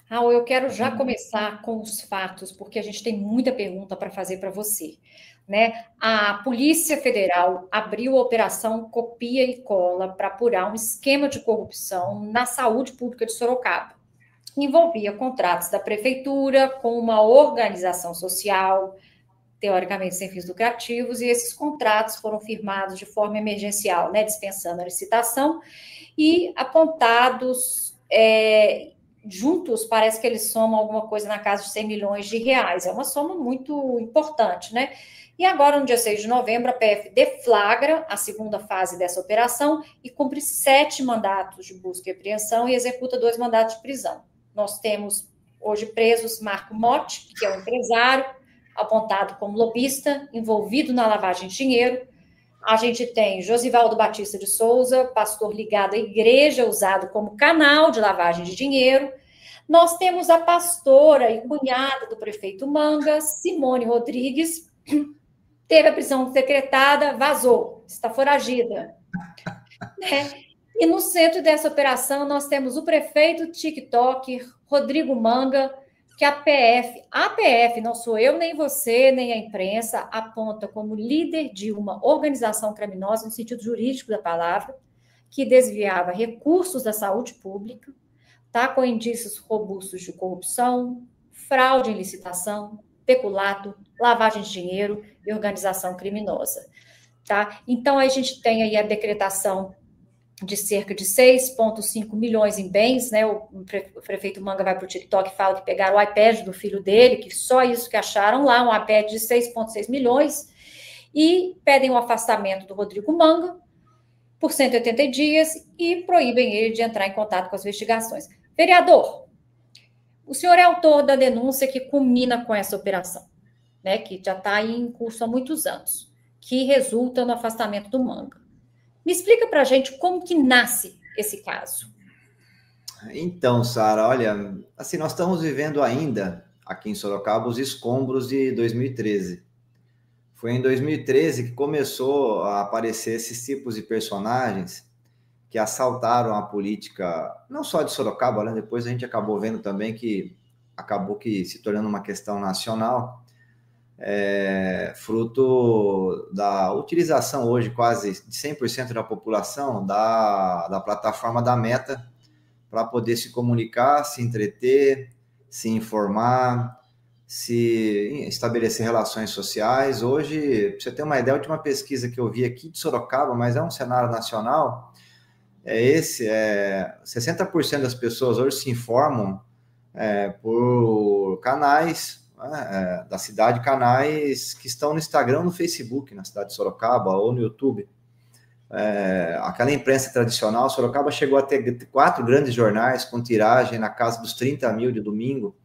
Raul, eu quero já começar com os fatos, porque a gente tem muita pergunta para fazer para você, né? A Polícia Federal abriu a Operação Copia e Cola para apurar um esquema de corrupção na saúde pública de Sorocaba. Envolvia contratos da prefeitura com uma organização social, teoricamente sem fins lucrativos, e esses contratos foram firmados de forma emergencial, né? Dispensando a licitação e apontados juntos, parece que eles somam alguma coisa na casa de 100 milhões de reais. É uma soma muito importante, né? E agora, no dia 6 de novembro, a PF deflagra a segunda fase dessa operação e cumpre 7 mandatos de busca e apreensão e executa 2 mandatos de prisão. Nós temos hoje presos Marco Motti, que é um empresário apontado como lobista, envolvido na lavagem de dinheiro. A gente tem Josivaldo Batista de Souza, pastor ligado à igreja, usado como canal de lavagem de dinheiro. Nós temos a pastora e cunhada do prefeito Manga, Simone Rodrigues, teve a prisão decretada, vazou, está foragida. E no centro dessa operação nós temos o prefeito TikTok, Rodrigo Manga, que a PF, não sou eu, nem você, nem a imprensa, aponta como líder de uma organização criminosa, no sentido jurídico da palavra, que desviava recursos da saúde pública, tá, com indícios robustos de corrupção, fraude em licitação, peculato, lavagem de dinheiro e organização criminosa. Tá? Então, a gente tem aí a decretação de cerca de 6,5 milhões em bens, né? O prefeito Manga vai para o TikTok e fala que pegaram o iPad do filho dele, que só isso que acharam lá, um iPad de 6,6 milhões, e pedem o afastamento do Rodrigo Manga por 180 dias e proíbem ele de entrar em contato com as investigações. Vereador, o senhor é autor da denúncia que culmina com essa operação, né? Que já está em curso há muitos anos, que resulta no afastamento do Manga. Me explica para a gente como que nasce esse caso. Então, Sara, olha, assim, nós estamos vivendo ainda, aqui em Sorocaba, os escombros de 2013. Foi em 2013 que começou a aparecer esses tipos de personagens que assaltaram a política, não só de Sorocaba, né? Depois a gente acabou vendo também que acabou que se tornando uma questão nacional, fruto da utilização hoje quase de 100% da população da plataforma da Meta para poder se comunicar, se entreter, se informar, se estabelecer relações sociais. Hoje, para você ter uma ideia, a última pesquisa que eu vi aqui de Sorocaba, mas é um cenário nacional, 60% das pessoas hoje se informam por canais da cidade, canais que estão no Instagram, no Facebook, na cidade de Sorocaba, ou no YouTube. Aquela imprensa tradicional, Sorocaba chegou a ter 4 grandes jornais com tiragem na casa dos 30 mil de domingo.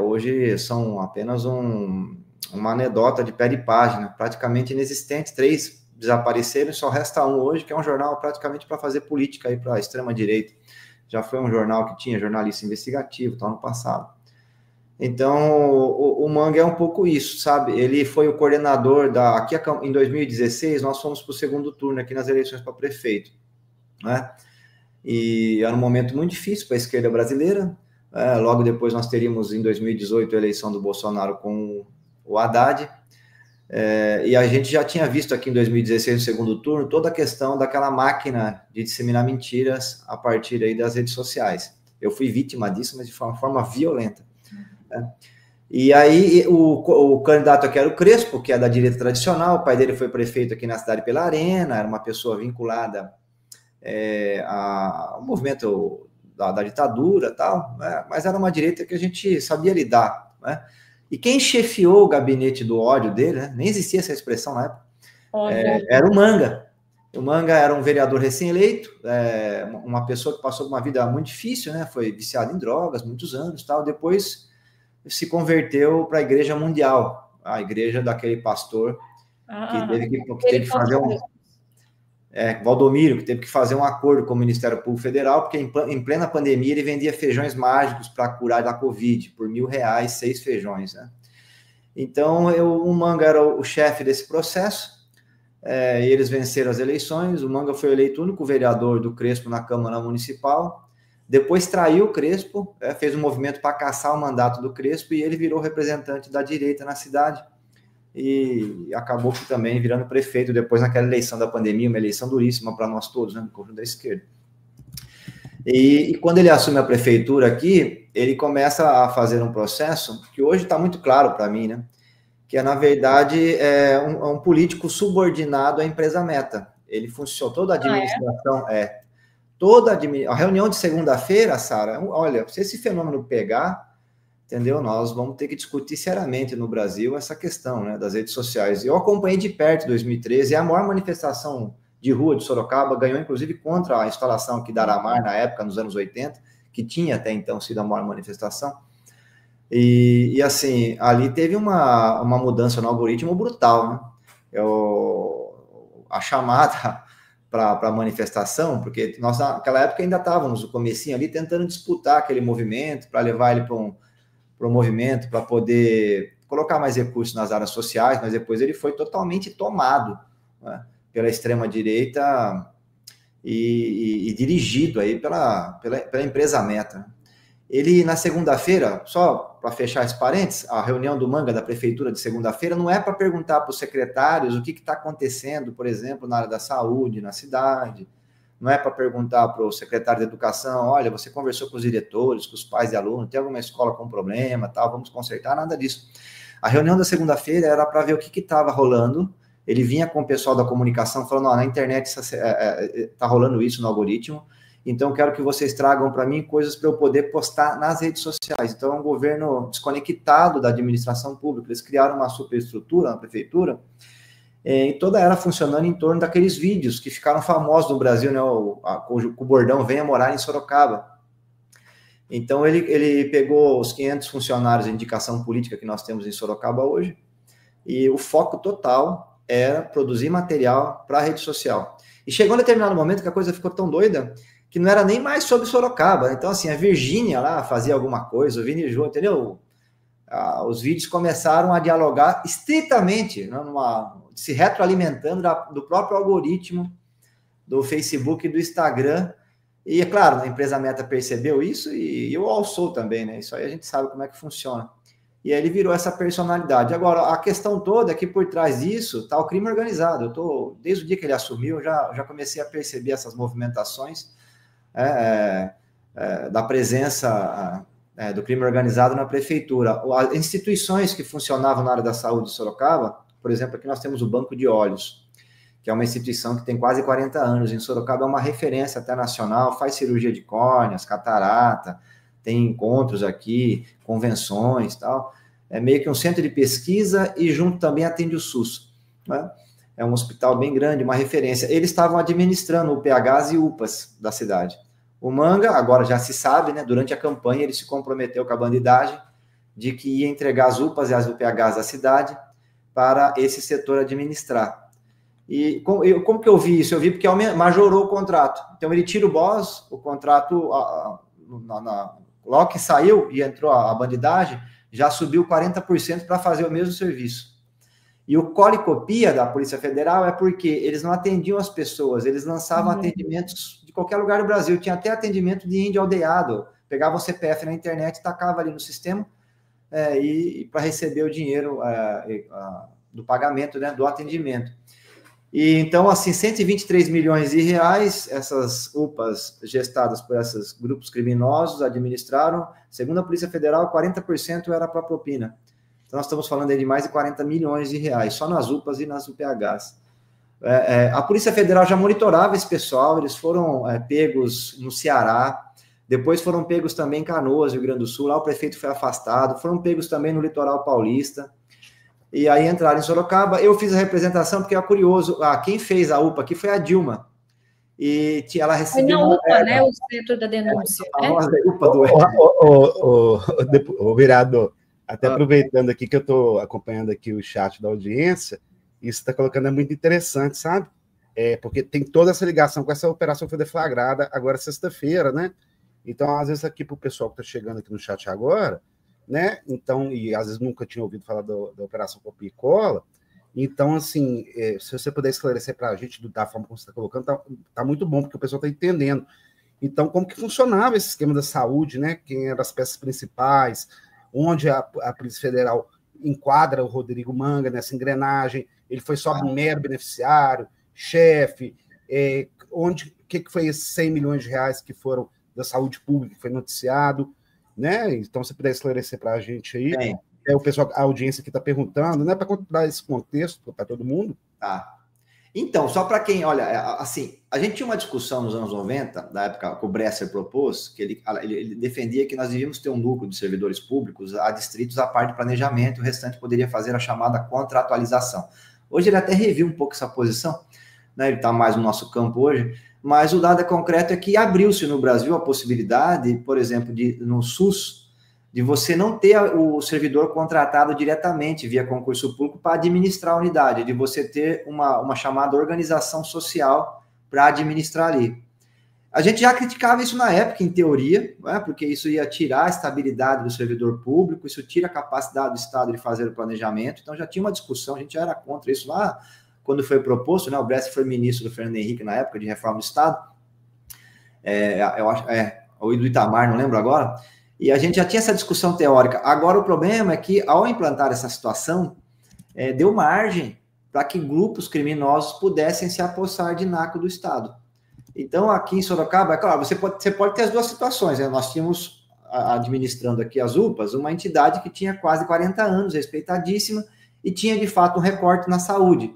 Hoje são apenas uma anedota de pé de página, praticamente inexistente. 3 desapareceram e só resta um hoje, que é um jornal praticamente para fazer política aí para a extrema-direita. Já foi um jornal que tinha jornalista investigativo, tal, no passado. Então, o Manga é um pouco isso, sabe? Ele foi o coordenador aqui em 2016, nós fomos para o segundo turno aqui nas eleições para prefeito, né? E era um momento muito difícil para a esquerda brasileira. Logo depois nós teríamos, em 2018, a eleição do Bolsonaro com o Haddad. E a gente já tinha visto aqui em 2016, no segundo turno, toda a questão daquela máquina de disseminar mentiras a partir aí das redes sociais. Eu fui vítima disso, mas de uma forma violenta. E aí o candidato aqui era o Crespo, que é da direita tradicional, o pai dele foi prefeito aqui na cidade pela Arena, era uma pessoa vinculada ao movimento da ditadura e tal, né? Mas era uma direita que a gente sabia lidar, né? E quem chefiou o gabinete do ódio dele, né? Nem existia essa expressão na época, era o Manga. O Manga era um vereador recém-eleito, uma pessoa que passou por uma vida muito difícil, né? Foi viciado em drogas, muitos anos, tal. Depois se converteu para a Igreja Mundial, a igreja daquele pastor que teve que fazer Valdomiro, que teve que fazer um acordo com o Ministério Público Federal, porque em plena pandemia ele vendia feijões mágicos para curar da Covid, por R$1.000, 6 feijões, né? Então, o Manga era o chefe desse processo, e eles venceram as eleições. O Manga foi eleito o único vereador do Crespo na Câmara Municipal. depois traiu o Crespo, fez um movimento para caçar o mandato do Crespo e ele virou representante da direita na cidade e acabou também virando prefeito depois naquela eleição da pandemia, uma eleição duríssima para nós todos, né, no conjunto da esquerda. E quando ele assume a prefeitura aqui, ele começa a fazer um processo que hoje está muito claro para mim, né? Que é, na verdade, um político subordinado à empresa Meta. Ele funciona, toda a administração a reunião de segunda-feira, Sara, olha, se esse fenômeno pegar, entendeu? Nós vamos ter que discutir seriamente no Brasil essa questão, né, das redes sociais. Eu acompanhei de perto em 2013, é a maior manifestação de rua de Sorocaba, ganhou inclusive contra a instalação aqui da Aramar, na época, nos anos 80, que tinha até então sido a maior manifestação. E assim, ali teve uma mudança no algoritmo brutal, né? A chamada para a manifestação, porque nós naquela época ainda estávamos no comecinho ali tentando disputar aquele movimento, para levar ele para um movimento, para poder colocar mais recursos nas áreas sociais, mas depois ele foi totalmente tomado, né, pela extrema-direita e dirigido aí pela empresa Meta. Ele, na segunda-feira, só para fechar esse parênteses, a reunião do Manga da prefeitura de segunda-feira não é para perguntar para os secretários o que está acontecendo, por exemplo, na área da saúde, na cidade, não é para perguntar para o secretário de educação, olha, você conversou com os diretores, com os pais de alunos, tem alguma escola com problema, tal, vamos consertar, nada disso. A reunião da segunda-feira era para ver o que estava rolando. Ele vinha com o pessoal da comunicação falando, na internet está rolando isso no algoritmo, então quero que vocês tragam para mim coisas para eu poder postar nas redes sociais. Então é um governo desconectado da administração pública. Eles criaram uma superestrutura na prefeitura, e toda ela funcionando em torno daqueles vídeos que ficaram famosos no Brasil, né? O bordão venha morar em Sorocaba. Então ele pegou os 500 funcionários de indicação política que nós temos em Sorocaba hoje, e o foco total era produzir material para a rede social. E chegou um determinado momento que a coisa ficou tão doida que não era nem mais sobre Sorocaba. Então, assim, a Virgínia lá fazia alguma coisa, o Vini Jô, entendeu? Os vídeos começaram a dialogar estritamente, né, se retroalimentando do próprio algoritmo do Facebook e do Instagram. E, é claro, a empresa Meta percebeu isso e o Alsou também, né? Isso aí a gente sabe como é que funciona. E aí ele virou essa personalidade. Agora, a questão toda é que por trás disso está o crime organizado. Desde o dia que ele assumiu, já comecei a perceber essas movimentações da presença do crime organizado na prefeitura. As instituições que funcionavam na área da saúde de Sorocaba, por exemplo, aqui nós temos o Banco de Olhos, que é uma instituição que tem quase 40 anos. Em Sorocaba é uma referência até nacional, faz cirurgia de córneas, catarata, tem encontros aqui, convenções e tal. É meio que um centro de pesquisa e junto também atende o SUS, né? É um hospital bem grande, uma referência. Eles estavam administrando o PHs e UPAs da cidade. O Manga, agora já se sabe, né? Durante a campanha ele se comprometeu com a bandidagem de que ia entregar as UPAs e as UPHs da cidade para esse setor administrar. E como que eu vi isso? Eu vi porque majorou o contrato. Então ele tira o boss, o contrato, logo que saiu e entrou a bandidagem, já subiu 40% para fazer o mesmo serviço. E o cola e copia da Polícia Federal é porque eles não atendiam as pessoas, eles lançavam atendimentos de qualquer lugar do Brasil. Tinha até atendimento de índio aldeado. Pegava o CPF na internet, tacava ali no sistema e para receber o dinheiro do pagamento, né, do atendimento. E então, assim, 123 milhões de reais, essas UPAs gestadas por esses grupos criminosos administraram. Segundo a Polícia Federal, 40% era para propina. Então, nós estamos falando aí de mais de 40 milhões de reais, só nas UPAs e nas UPHs. A Polícia Federal já monitorava esse pessoal, eles foram pegos no Ceará, depois foram pegos também em Canoas, Rio Grande do Sul, lá o prefeito foi afastado, foram pegos também no litoral paulista, e aí entraram em Sorocaba. Eu fiz a representação porque é curioso, quem fez a UPA aqui foi a Dilma, e ela recebeu... Foi na UPA, né, o centro da denúncia, né? UPA do... O vereador, até aproveitando aqui que eu estou acompanhando aqui o chat da audiência, isso está colocando muito interessante, sabe? Porque tem toda essa ligação com essa operação que foi deflagrada agora sexta-feira, né? Então, às vezes, aqui para o pessoal que está chegando aqui no chat agora, né? Então, e às vezes nunca tinha ouvido falar da operação Copia e Cola. Então, assim, se você puder esclarecer para a gente da forma como você está colocando, tá muito bom, porque o pessoal está entendendo. Então, como que funcionava esse esquema da saúde, né? Quem eram as peças principais, onde a Polícia Federal enquadra o Rodrigo Manga nessa engrenagem, ele foi só um mero beneficiário, chefe, o que foi esses 100 milhões de reais que foram da saúde pública, que foi noticiado, né? Então, se puder esclarecer para a gente aí, o pessoal, a audiência que está perguntando, né? Para dar esse contexto para todo mundo. Tá. Então, só para quem, olha, assim, a gente tinha uma discussão nos anos 90, na época que o Bresser propôs, que ele defendia que nós devíamos ter um núcleo de servidores públicos adstritos à parte de planejamento, o restante poderia fazer a chamada contratualização. Hoje ele até reviu um pouco essa posição, né? Ele está mais no nosso campo hoje, mas o dado concreto é que abriu-se no Brasil a possibilidade, por exemplo, no SUS, de você não ter o servidor contratado diretamente via concurso público para administrar a unidade, de você ter uma chamada organização social para administrar ali. A gente já criticava isso na época, em teoria, né, porque isso ia tirar a estabilidade do servidor público, isso tira a capacidade do Estado de fazer o planejamento, então já tinha uma discussão, a gente já era contra isso lá, quando foi proposto, né, o Bresser foi ministro do Fernando Henrique na época de reforma do Estado, eu acho, ou do Itamar, não lembro agora, e a gente já tinha essa discussão teórica. Agora, o problema é que, ao implantar essa situação, deu margem para que grupos criminosos pudessem se apossar de NACO do Estado. Então, aqui em Sorocaba, é claro, você pode ter as duas situações, né? Nós tínhamos, administrando aqui as UPAs, uma entidade que tinha quase 40 anos, respeitadíssima, e tinha, de fato, um recorte na saúde.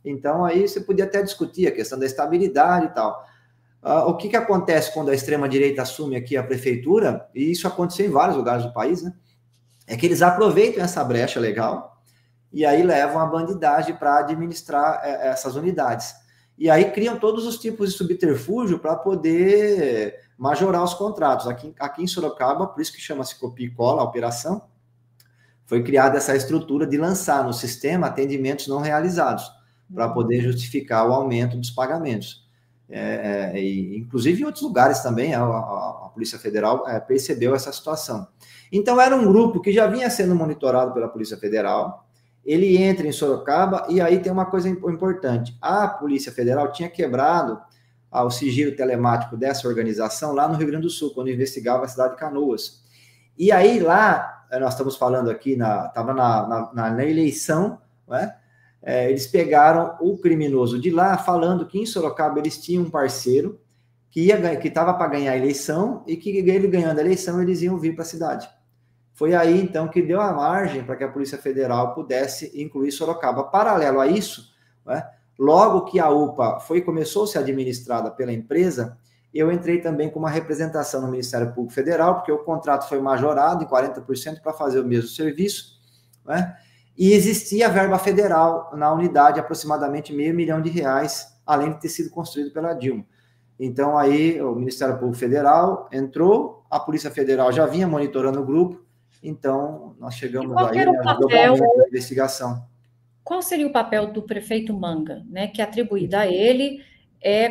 Então, aí você podia até discutir a questão da estabilidade e tal. O que acontece quando a extrema-direita assume aqui a prefeitura, e isso aconteceu em vários lugares do país, né? É que eles aproveitam essa brecha legal e aí levam a bandidagem para administrar essas unidades. E aí criam todos os tipos de subterfúgio para poder majorar os contratos. Aqui em Sorocaba, por isso que chama-se copia e cola, a operação, foi criada essa estrutura de lançar no sistema atendimentos não realizados, para poder justificar o aumento dos pagamentos. Inclusive em outros lugares também, a Polícia Federal percebeu essa situação. Então, era um grupo que já vinha sendo monitorado pela Polícia Federal, ele entra em Sorocaba, e aí tem uma coisa importante, a Polícia Federal tinha quebrado o sigilo telemático dessa organização lá no Rio Grande do Sul, quando investigava a cidade de Canoas. E aí lá, nós estamos falando aqui, estava na eleição, né? Eles pegaram o criminoso de lá, falando que em Sorocaba eles tinham um parceiro que estava para ganhar a eleição e que ele ganhando a eleição eles iam vir para a cidade. Foi aí, então, que deu a margem para que a Polícia Federal pudesse incluir Sorocaba. Paralelo a isso, né, logo que a UPA começou a ser administrada pela empresa, eu entrei também com uma representação no Ministério Público Federal, porque o contrato foi majorado em 40% para fazer o mesmo serviço, né? E existia verba federal na unidade, aproximadamente R$500 milhão, além de ter sido construído pela Dilma. Então, aí, o Ministério Público Federal entrou, a Polícia Federal já vinha monitorando o grupo, então, nós chegamos aí na investigação. Qual seria o papel do prefeito Manga, né, que é atribuído a ele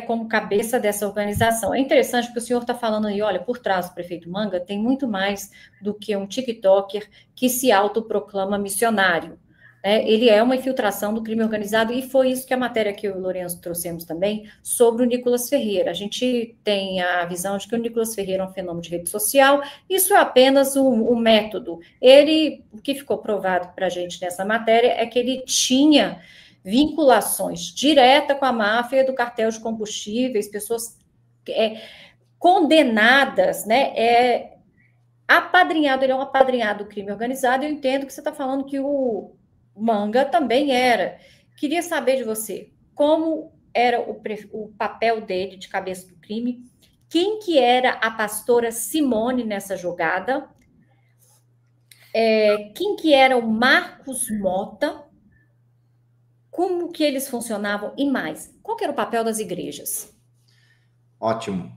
como cabeça dessa organização? É interessante porque o senhor está falando aí, olha, por trás do prefeito Manga tem muito mais do que um tiktoker que se autoproclama missionário. Ele é uma infiltração do crime organizado, e foi isso que a matéria que eu e o Lourenço trouxemos também sobre o Nicolas Ferreira. A gente tem a visão de que o Nicolas Ferreira é um fenômeno de rede social, isso é apenas um método. O que ficou provado para a gente nessa matéria é que ele tinha vinculações diretas com a máfia do cartel de combustíveis, pessoas condenadas, né? Apadrinhado, ele é um apadrinhado do crime organizado, eu entendo que você está falando que o Manga também era. Queria saber de você, como era o papel dele de cabeça do crime, quem que era a pastora Simone nessa jogada, quem que era o Marcos Mota, como que eles funcionavam e mais, qual que era o papel das igrejas? Ótimo.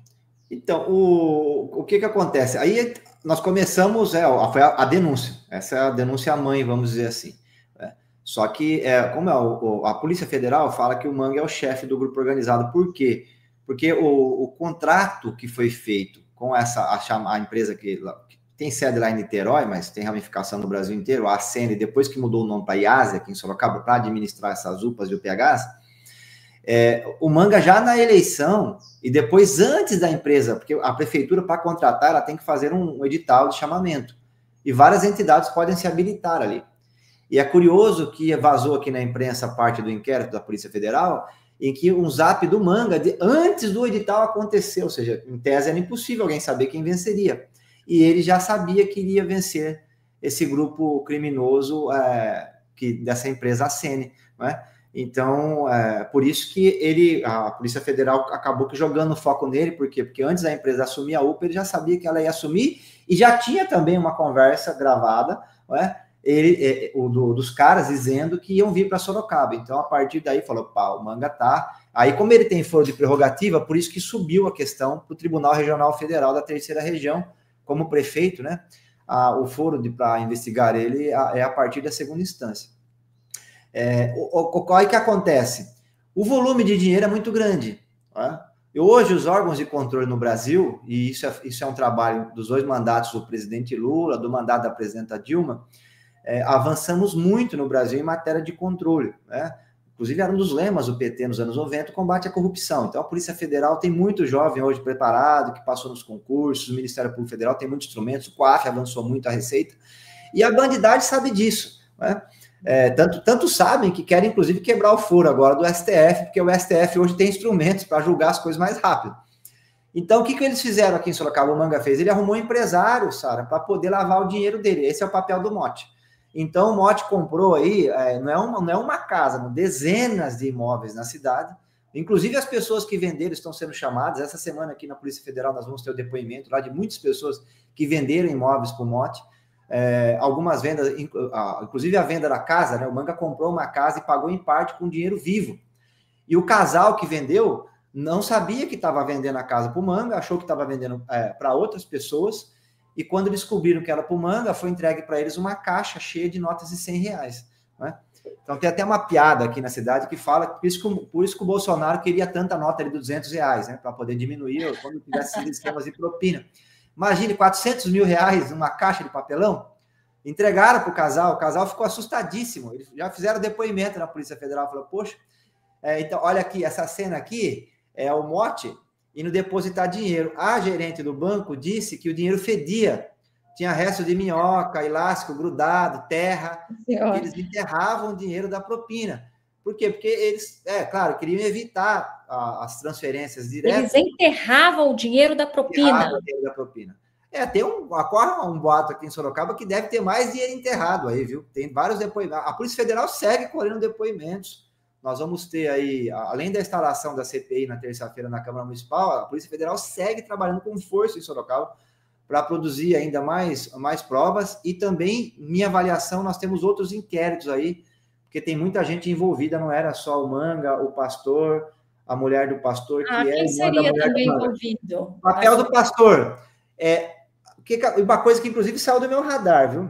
Então, o que acontece? Aí nós começamos, foi a denúncia, essa é a denúncia mãe, vamos dizer assim. Só que, como a Polícia Federal fala que o Manga é o chefe do grupo organizado. Por quê? Porque o contrato que foi feito com a empresa que tem sede lá em Niterói, mas tem ramificação no Brasil inteiro, a ACN, depois que mudou o nome para IASE, aqui em Sorocaba, para administrar essas UPAs e UPHs, O Manga já na eleição, e depois antes da empresa, porque a prefeitura, para contratar, ela tem que fazer um edital de chamamento. E várias entidades podem se habilitar ali. E é curioso que vazou aqui na imprensa parte do inquérito da Polícia Federal, em que um zap do Manga, antes do edital acontecer, ou seja, em tese era impossível alguém saber quem venceria. E ele já sabia que iria vencer esse grupo criminoso dessa empresa Ascene, né? Então, por isso que a Polícia Federal acabou que jogando foco nele, por quê? Porque antes da empresa assumir a UPA, ele já sabia que ela ia assumir, e já tinha também uma conversa gravada, né, dos caras dizendo que iam vir para Sorocaba. Então, a partir daí, falou, pá, o Manga tá... Aí, como ele tem foro de prerrogativa, por isso que subiu a questão para o Tribunal Regional Federal da Terceira Região, como prefeito, né? O foro para investigar ele é a partir da segunda instância. O que acontece? O volume de dinheiro é muito grande. Né? E hoje, os órgãos de controle no Brasil, e isso é um trabalho dos 2 mandatos do presidente Lula, do mandato da presidenta Dilma, avançamos muito no Brasil em matéria de controle. Né? Inclusive, era um dos lemas do PT nos anos 90, o combate à corrupção. Então, a Polícia Federal tem muito jovem hoje preparado, que passou nos concursos, o Ministério Público Federal tem muitos instrumentos, o COAF avançou muito a receita, e a bandidagem sabe disso. Né? Tanto sabem que querem, inclusive, quebrar o furo agora do STF, porque o STF hoje tem instrumentos para julgar as coisas mais rápido. Então, o que eles fizeram aqui em Sorocaba? O Manga fez? Ele arrumou um empresário, Sara, para poder lavar o dinheiro dele. Esse é o papel do Mote. Então, o Mote comprou aí, não é uma casa, dezenas de imóveis na cidade. Inclusive, as pessoas que venderam estão sendo chamadas. Essa semana aqui na Polícia Federal nós vamos ter o depoimento lá de muitas pessoas que venderam imóveis para o Mote. Algumas vendas, inclusive a venda da casa, né? O Manga comprou uma casa e pagou em parte com dinheiro vivo. E o casal que vendeu não sabia que estava vendendo a casa para o Manga, achou que estava vendendo para outras pessoas, e quando descobriram que era para o Manga, foi entregue para eles uma caixa cheia de notas de R$100. Né? Então tem até uma piada aqui na cidade que fala que por isso que o Bolsonaro queria tanta nota ali de R$200, né? Para poder diminuir quando tivesse esquemas de propina. Imagine, R$400 mil numa caixa de papelão, entregaram para o casal ficou assustadíssimo, eles já fizeram depoimento na Polícia Federal, falou, poxa, então, olha aqui, essa cena aqui é o Mote indo depositar dinheiro. A gerente do banco disse que o dinheiro fedia, tinha resto de minhoca, elástico grudado, terra, eles enterravam o dinheiro da propina. Por quê? Porque eles, claro, queriam evitar as transferências diretas. Eles enterravam o dinheiro da propina. Enterravam o dinheiro da propina. Ocorre um boato aqui em Sorocaba que deve ter mais dinheiro enterrado aí, viu? Tem vários depoimentos. A Polícia Federal segue colhendo depoimentos. Nós vamos ter aí, além da instalação da CPI na terça-feira na Câmara Municipal, a Polícia Federal segue trabalhando com força em Sorocaba para produzir ainda mais provas. E também, minha avaliação, nós temos outros inquéritos aí, porque tem muita gente envolvida, não era só o Manga, o pastor, a mulher do pastor, que quem seria também envolvido? O papel do pastor uma coisa que, inclusive, saiu do meu radar, viu?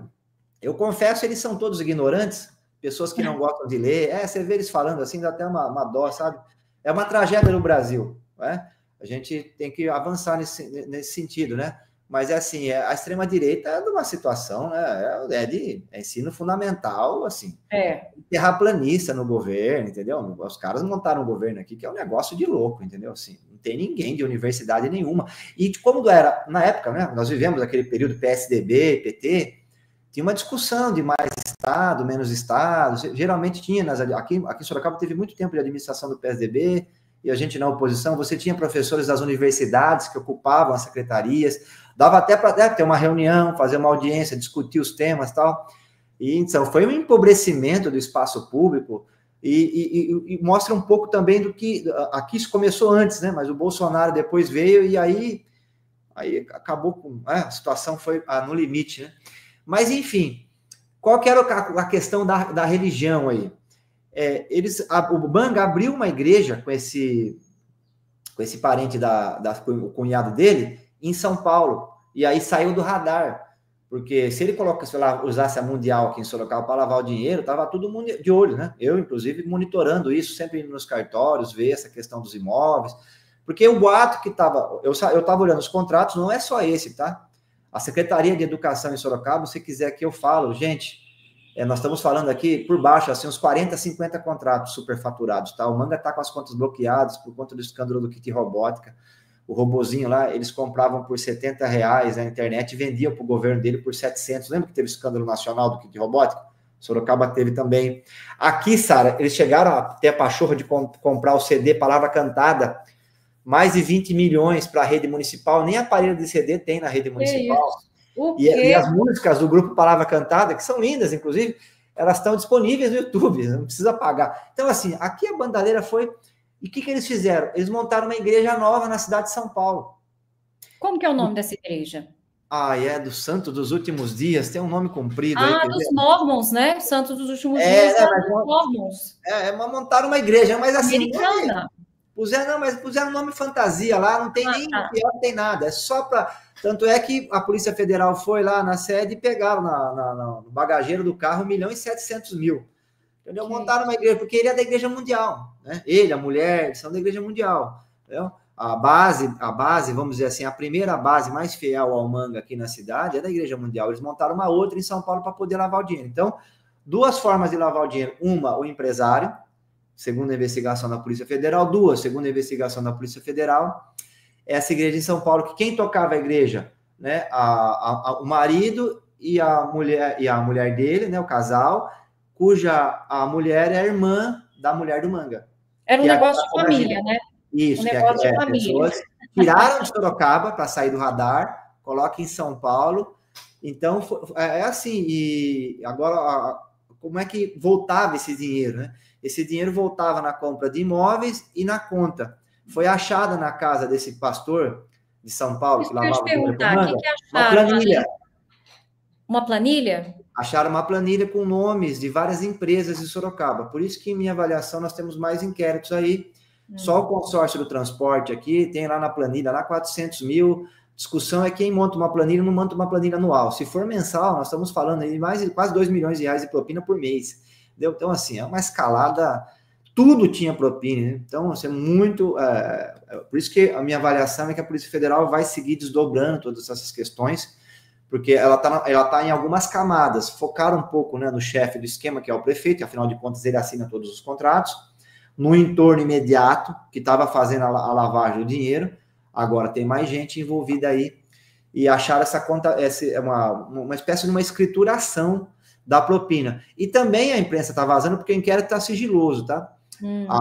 Eu confesso, eles são todos ignorantes, pessoas que não gostam de ler. Você vê eles falando assim, dá até uma dó, sabe? É uma tragédia no Brasil, né? A gente tem que avançar nesse sentido, né? Mas assim, a extrema-direita é de uma situação, né? De ensino fundamental, assim. Terraplanista no governo, entendeu? Os caras montaram um governo aqui que é um negócio de louco, entendeu? Assim, não tem ninguém de universidade nenhuma. E como era, na época, né? Nós vivemos aquele período PSDB, PT, tinha uma discussão de mais Estado, menos Estado. Geralmente tinha, aqui em Sorocaba teve muito tempo de administração do PSDB, e a gente na oposição, você tinha professores das universidades que ocupavam as secretarias, dava até para ter uma reunião, fazer uma audiência, discutir os temas e tal. E então foi um empobrecimento do espaço público e mostra um pouco também do que aqui isso começou antes, né? Mas o Bolsonaro depois veio e aí acabou com a situação foi no limite, né? Mas enfim, qual que era a questão da religião aí? O Manga abriu uma igreja com esse parente o cunhado dele em São Paulo, e aí saiu do radar, porque se ele usasse a Mundial aqui em Sorocaba para lavar o dinheiro, estava todo mundo de olho, né? Eu, inclusive, monitorando isso, sempre indo nos cartórios, ver essa questão dos imóveis, porque o boato que estava... Eu estava olhando os contratos, não é só esse, tá? A Secretaria de Educação em Sorocaba, se quiser que eu falo, gente, nós estamos falando aqui, por baixo, assim, uns 40, 50 contratos superfaturados, tá? O Manga está com as contas bloqueadas por conta do escândalo do kit robótica. O robozinho lá, eles compravam por R$70 na internet e vendiam para o governo dele por 700. Lembra que teve o escândalo nacional do kit robótica? Sorocaba teve também. Aqui, Sara, eles chegaram a ter a pachorra de comprar o CD Palavra Cantada, mais de 20 milhões para a rede municipal, nem aparelho de CD tem na rede municipal. E as músicas do grupo Palavra Cantada, que são lindas, inclusive, elas estão disponíveis no YouTube, não precisa pagar. Então, assim, aqui a bandalheira foi... E o que eles fizeram? Eles montaram uma igreja nova na cidade de São Paulo. Como que é o nome dessa igreja? É do Santo dos Últimos Dias, tem um nome comprido. Dos Mormons, né? Santos dos Últimos Dias, dos Mormons. Montaram uma igreja, mas assim... Americana. Puseram nome fantasia lá, não tem nem pior, não tem nada, é só para... Tanto é que a Polícia Federal foi lá na sede e pegaram no bagageiro do carro 1.700.000. Entendeu? Montaram uma igreja, porque ele é da Igreja Mundial, né? Ele, a mulher, eles são da Igreja Mundial. Entendeu? A base, vamos dizer assim, a primeira base mais fiel ao Manga aqui na cidade é da Igreja Mundial. Eles montaram uma outra em São Paulo para poder lavar o dinheiro. Então, duas formas de lavar o dinheiro. Uma, o empresário, segundo a investigação da Polícia Federal. Duas, segundo a investigação da Polícia Federal, essa igreja em São Paulo, que quem tocava a igreja, né, o marido e a mulher dele, né, o casal, cuja a mulher é a irmã da mulher do Manga. Era um negócio de família, né? Isso, negócio de família. Pessoas tiraram de Sorocaba para sair do radar, coloca em São Paulo. Então, é assim. E agora, como é que voltava esse dinheiro, né? Esse dinheiro voltava na compra de imóveis e na conta. Foi achada na casa desse pastor de São Paulo, que lavava o dinheiro com Manga, uma planilha. Uma planilha? Acharam uma planilha com nomes de várias empresas de Sorocaba. Por isso que, em minha avaliação, nós temos mais inquéritos aí. Só o consórcio do transporte aqui tem lá na planilha, lá 400 mil. Discussão é quem monta uma planilha não monta uma planilha anual. Se for mensal, nós estamos falando aí de quase 2 milhões de reais de propina por mês. Entendeu? Então, assim, é uma escalada... Tudo tinha propina, né? Então, assim, muito... por isso que a minha avaliação é que a Polícia Federal vai seguir desdobrando todas essas questões, porque ela tá em algumas camadas. Focaram um pouco, né, no chefe do esquema, que é o prefeito, e, afinal de contas, ele assina todos os contratos, no entorno imediato, que estava fazendo a lavagem do dinheiro. Agora tem mais gente envolvida aí, e acharam essa conta, uma espécie de uma escrituração da propina. E também a imprensa está vazando, porque o inquérito está sigiloso, tá?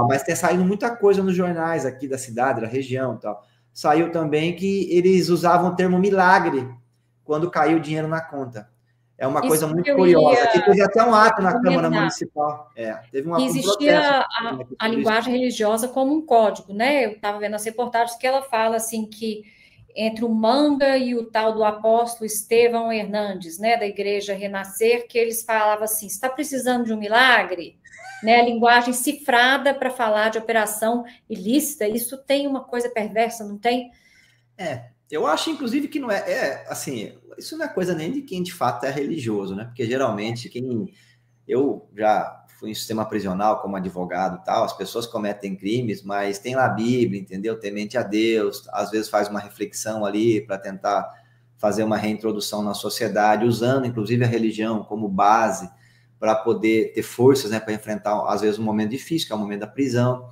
Mas tem saído muita coisa nos jornais aqui da cidade, da região e tal. Saiu também que eles usavam o termo milagre quando caiu o dinheiro na conta. É uma coisa muito curiosa. Aqui teve até um ato na Câmara Municipal. Teve existia a linguagem religiosa como um código, né? Eu estava vendo as reportagens que ela fala assim que entre o Manga e o tal do apóstolo Estevão Hernandes, né, da Igreja Renascer, que eles falavam assim, está precisando de um milagre? Né, a linguagem cifrada para falar de operação ilícita, isso tem uma coisa perversa, não tem? Eu acho, inclusive, que não assim, isso não é coisa nem de quem de fato é religioso, né? Porque geralmente eu já fui em sistema prisional como advogado e tal, as pessoas cometem crimes, mas tem lá a Bíblia, entendeu? Temente a Deus, às vezes faz uma reflexão ali para tentar fazer uma reintrodução na sociedade, usando inclusive a religião como base para poder ter forças, né, para enfrentar, às vezes, um momento difícil, que é o momento da prisão.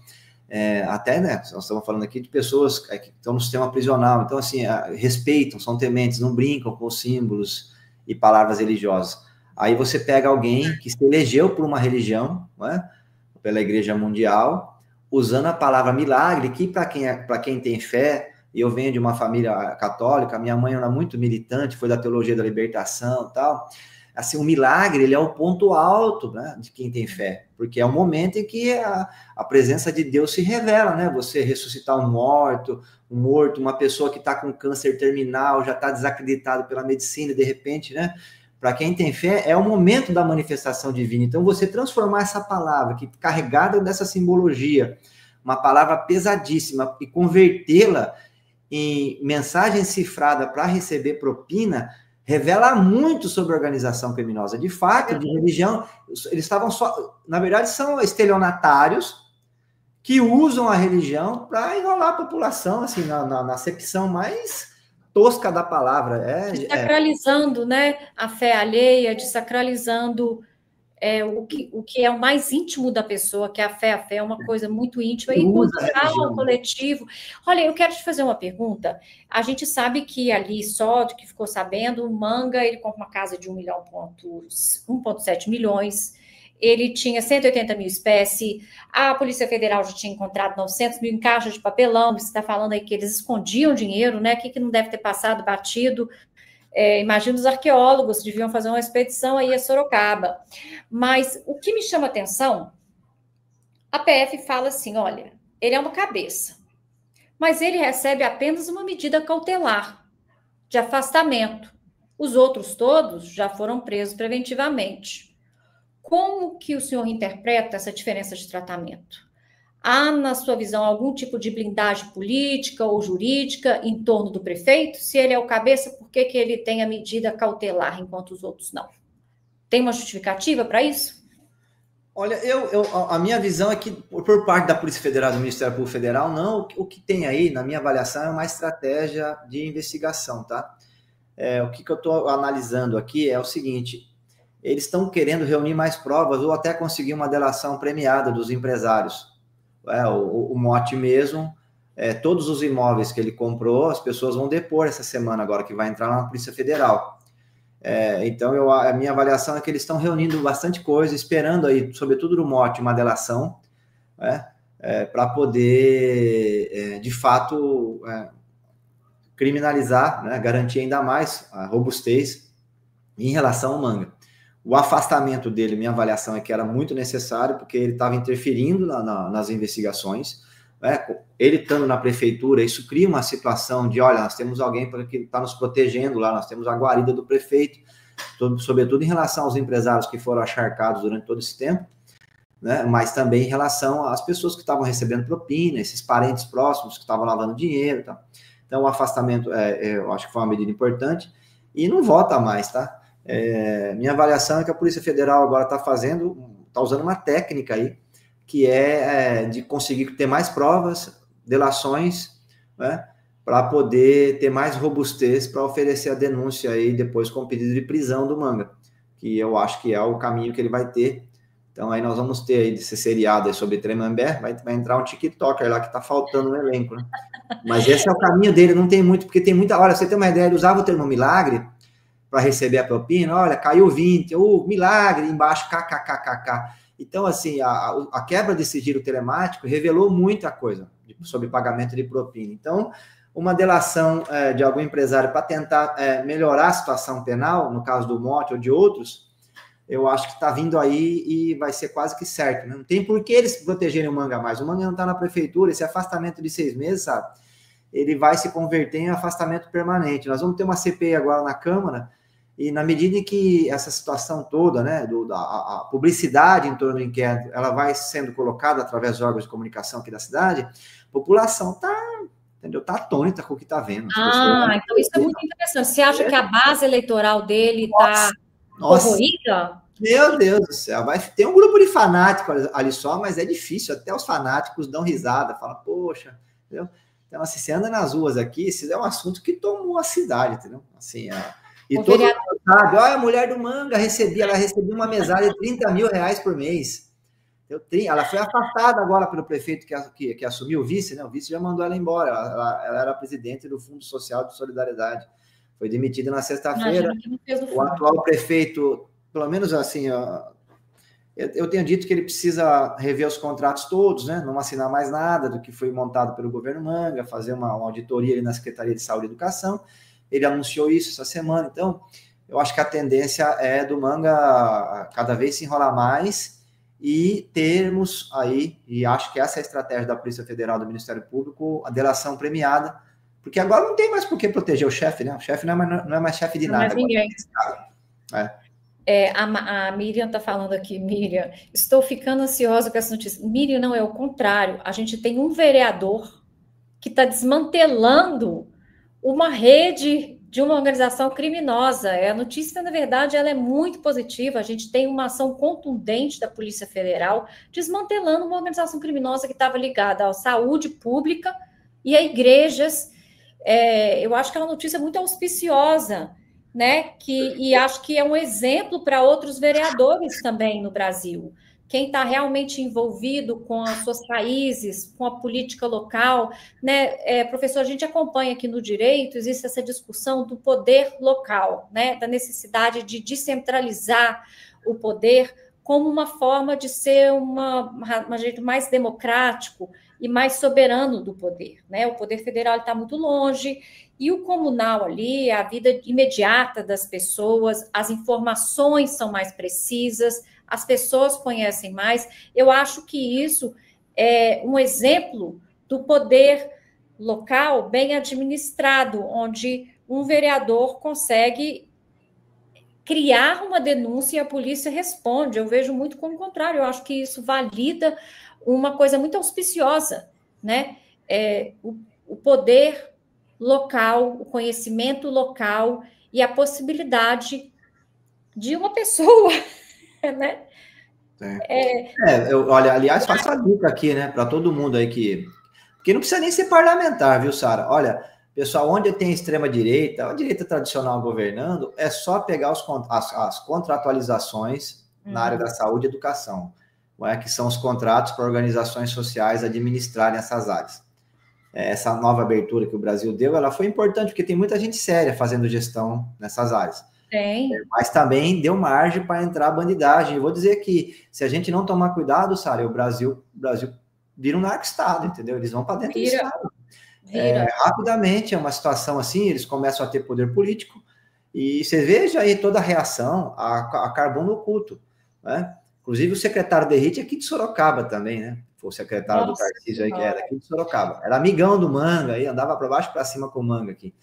Até, né, nós estamos falando aqui de pessoas que estão no sistema prisional, então, assim, respeitam, são tementes, não brincam com símbolos e palavras religiosas. Aí você pega alguém que se elegeu por uma religião, né, pela Igreja Mundial, usando a palavra milagre, que para quem tem fé, e eu venho de uma família católica, minha mãe era muito militante, foi da teologia da libertação e tal. Assim, o milagre, ele é o ponto alto, né, de quem tem fé, porque é o momento em que a presença de Deus se revela, né? Você ressuscitar um morto, uma pessoa que está com câncer terminal, já está desacreditado pela medicina, de repente, né? Para quem tem fé, é o momento da manifestação divina. Então, você transformar essa palavra, que carregada dessa simbologia, uma palavra pesadíssima, e convertê-la em mensagem cifrada para receber propina, revela muito sobre a organização criminosa. De fato, de religião, eles estavam só... Na verdade, são estelionatários que usam a religião para enrolar a população, assim, na acepção mais tosca da palavra. Desacralizando, né, a fé alheia, desacralizando o que é o mais íntimo da pessoa, que é a fé é uma coisa muito íntima, e quando fala ao coletivo... Olha, eu quero te fazer uma pergunta. A gente sabe que ali, só do que ficou sabendo, o Manga, ele compra uma casa de 1,7 milhões, ele tinha 180 mil espécies, a Polícia Federal já tinha encontrado 900 mil em caixa de papelão, você está falando aí que eles escondiam dinheiro, né? O que não deve ter passado batido? Imagino os arqueólogos deviam fazer uma expedição aí a Sorocaba. Mas o que me chama a atenção, a PF fala assim, olha, ele é uma cabeça, mas ele recebe apenas uma medida cautelar de afastamento. Os outros todos já foram presos preventivamente. Como que o senhor interpreta essa diferença de tratamento? Há, na sua visão, algum tipo de blindagem política ou jurídica em torno do prefeito? Se ele é o cabeça, por que ele tem a medida cautelar, enquanto os outros não? Tem uma justificativa para isso? Olha, a minha visão é que, por parte da Polícia Federal, do Ministério Público Federal, não, o que tem aí, na minha avaliação, é uma estratégia de investigação, tá? O que eu estou analisando aqui é o seguinte: eles estão querendo reunir mais provas ou até conseguir uma delação premiada dos empresários. O Motti mesmo, todos os imóveis que ele comprou, as pessoas vão depor essa semana agora, que vai entrar lá na Polícia Federal. Então, a minha avaliação é que eles estão reunindo bastante coisa, esperando aí, sobretudo do Motti, uma delação, para poder, de fato, criminalizar, né, garantir ainda mais a robustez em relação ao Manga. O afastamento dele, minha avaliação é que era muito necessário, porque ele estava interferindo nas investigações, né? Ele estando na prefeitura, isso cria uma situação de, olha, nós temos alguém que está nos protegendo lá, nós temos a guarida do prefeito, sobretudo em relação aos empresários que foram acharcados durante todo esse tempo, né? Mas também em relação às pessoas que estavam recebendo propina, esses parentes próximos que estavam lavando dinheiro, tá? Então, o afastamento, eu acho que foi uma medida importante, e não volta mais, tá? Minha avaliação é que a Polícia Federal agora está usando uma técnica aí, que de conseguir ter mais provas, delações, né, para poder ter mais robustez para oferecer a denúncia aí depois com pedido de prisão do Manga, que eu acho que é o caminho que ele vai ter. Então aí nós vamos ter aí desse seriado aí sobre Tremembé, vai entrar um TikToker lá que está faltando no elenco, né? Mas esse é o caminho dele, não tem muito, porque tem muita... Olha, você tem uma ideia, ele usava o termo milagre para receber a propina, olha, caiu 20, milagre, embaixo, kkkk. Então, assim, a quebra desse giro telemático revelou muita coisa sobre pagamento de propina. Então, uma delação de algum empresário para tentar melhorar a situação penal, no caso do Motti ou de outros, eu acho que está vindo aí e vai ser quase que certo, né? Não tem por que eles protegerem o Manga mais. O Manga não está na prefeitura, esse afastamento de 6 meses, sabe? Ele vai se converter em afastamento permanente. Nós vamos ter uma CPI agora na Câmara, e na medida em que essa situação toda, né, a publicidade em torno do inquérito, ela vai sendo colocada através dos órgãos de comunicação aqui da cidade, a população está atônita com o que está vendo. Então isso é muito interessante. Você acha que a base eleitoral dele está corroída? Meu Deus do céu, vai ter um grupo de fanáticos ali só, mas é difícil, até os fanáticos dão risada, falam, poxa, entendeu? Então, assim, você anda nas ruas aqui, esse é um assunto que tomou a cidade, entendeu? Assim, e todo mundo sabe, olha, a mulher do Manga ela recebia uma mesada de 30 mil reais por mês. Ela foi afastada agora pelo prefeito que assumiu o vice, né? O vice já mandou ela embora. Ela era presidente do Fundo Social de Solidariedade. Foi demitida na sexta-feira. O atual prefeito, pelo menos assim, eu tenho dito que ele precisa rever os contratos todos, né? Não assinar mais nada do que foi montado pelo governo Manga, fazer uma auditoria ali na Secretaria de Saúde e Educação. Ele anunciou isso essa semana, então eu acho que a tendência é do Manga cada vez se enrolar mais e termos aí, e acho que essa é a estratégia da Polícia Federal, do Ministério Público, a delação premiada, porque agora não tem mais por que proteger o chefe, né? O chefe não é mais chefe de nada. Não é ninguém. A Miriam está falando aqui, Miriam, estou ficando ansiosa com essa notícia. Miriam, não, é o contrário, a gente tem um vereador que está desmantelando uma rede de uma organização criminosa. A notícia, na verdade, ela é muito positiva. A gente tem uma ação contundente da Polícia Federal desmantelando uma organização criminosa que estava ligada à saúde pública e a igrejas. Eu acho que é uma notícia muito auspiciosa. né? E acho que é um exemplo para outros vereadores também no Brasil. Quem está realmente envolvido com as suas raízes, com a política local, né? Professor, a gente acompanha aqui no direito, existe essa discussão do poder local, né? Da necessidade de descentralizar o poder como uma forma de ser um jeito mais democrático e mais soberano do poder, né? O poder federal está muito longe, e o comunal ali, a vida imediata das pessoas, as informações são mais precisas, as pessoas conhecem mais. Eu acho que isso é um exemplo do poder local bem administrado, onde um vereador consegue criar uma denúncia e a polícia responde. Eu vejo muito como o contrário, eu acho que isso valida uma coisa muito auspiciosa, né? O poder local, o conhecimento local e a possibilidade de uma pessoa, né? Olha, aliás, faço a dica aqui, né, para todo mundo aí porque não precisa nem ser parlamentar, viu, Sara? Olha, pessoal, onde tem extrema-direita, a direita tradicional governando, é só pegar as contratualizações na área da saúde e educação, que são os contratos para organizações sociais administrarem essas áreas. Essa nova abertura que o Brasil deu, ela foi importante, porque tem muita gente séria fazendo gestão nessas áreas. Tem. Mas também deu margem para entrar a bandidagem. Eu vou dizer que, se a gente não tomar cuidado, Sara, o Brasil vira um narco-estado, entendeu? Eles vão para dentro do Estado. Rapidamente, é uma situação assim, eles começam a ter poder político, e você veja aí toda a reação a carbono oculto, né? Inclusive o secretário de RIT aqui de Sorocaba também, né? Foi o secretário do Tarcísio aí, que era aqui de Sorocaba. Era amigão do Manga, aí andava para baixo e para cima com o Manga aqui.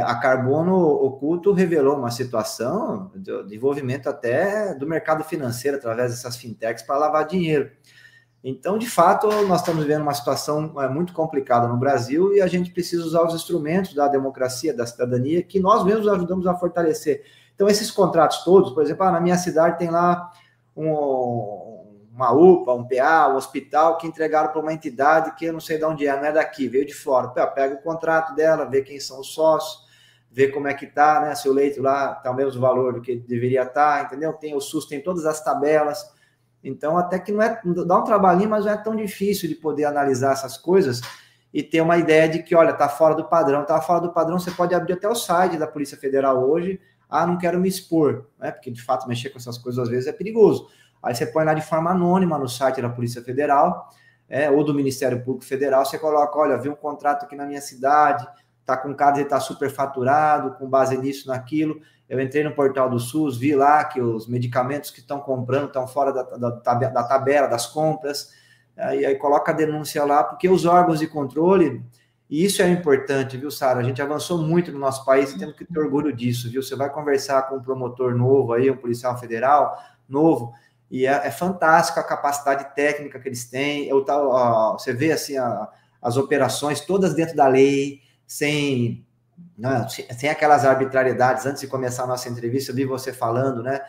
A Carbono Oculto revelou uma situação de envolvimento até do mercado financeiro, através dessas fintechs, para lavar dinheiro. Então, de fato, nós estamos vivendo uma situação muito complicada no Brasil, e a gente precisa usar os instrumentos da democracia, da cidadania, que nós mesmos ajudamos a fortalecer. Então, esses contratos todos, por exemplo, na minha cidade tem lá uma UPA, um PA, um hospital, que entregaram para uma entidade que eu não sei de onde não é daqui, veio de fora. Pega o contrato dela, vê quem são os sócios, vê como é que está, né? Se o leito lá está o mesmo valor do que deveria estar, entendeu? Tem o SUS, tem todas as tabelas. Então, até que dá um trabalhinho, mas não é tão difícil de poder analisar essas coisas e ter uma ideia de que, olha, está fora do padrão. Está fora do padrão, você pode abrir até o site da Polícia Federal hoje. Não quero me expor, né? Porque, de fato, mexer com essas coisas às vezes é perigoso. Aí você põe lá de forma anônima no site da Polícia Federal, ou do Ministério Público Federal, você coloca, olha, vi um contrato aqui na minha cidade, está com casa, ele está superfaturado, com base nisso, naquilo. Eu entrei no portal do SUS, vi lá que os medicamentos que estão comprando estão fora da tabela das compras, aí coloca a denúncia lá, porque os órgãos de controle, e isso é importante, viu, Sara? A gente avançou muito no nosso país e temos que ter orgulho disso, viu? Você vai conversar com um promotor novo aí, um policial federal novo, e é fantástico a capacidade técnica que eles têm. Você vê assim as operações todas dentro da lei, sem aquelas arbitrariedades. Antes de começar a nossa entrevista, eu vi você falando, né,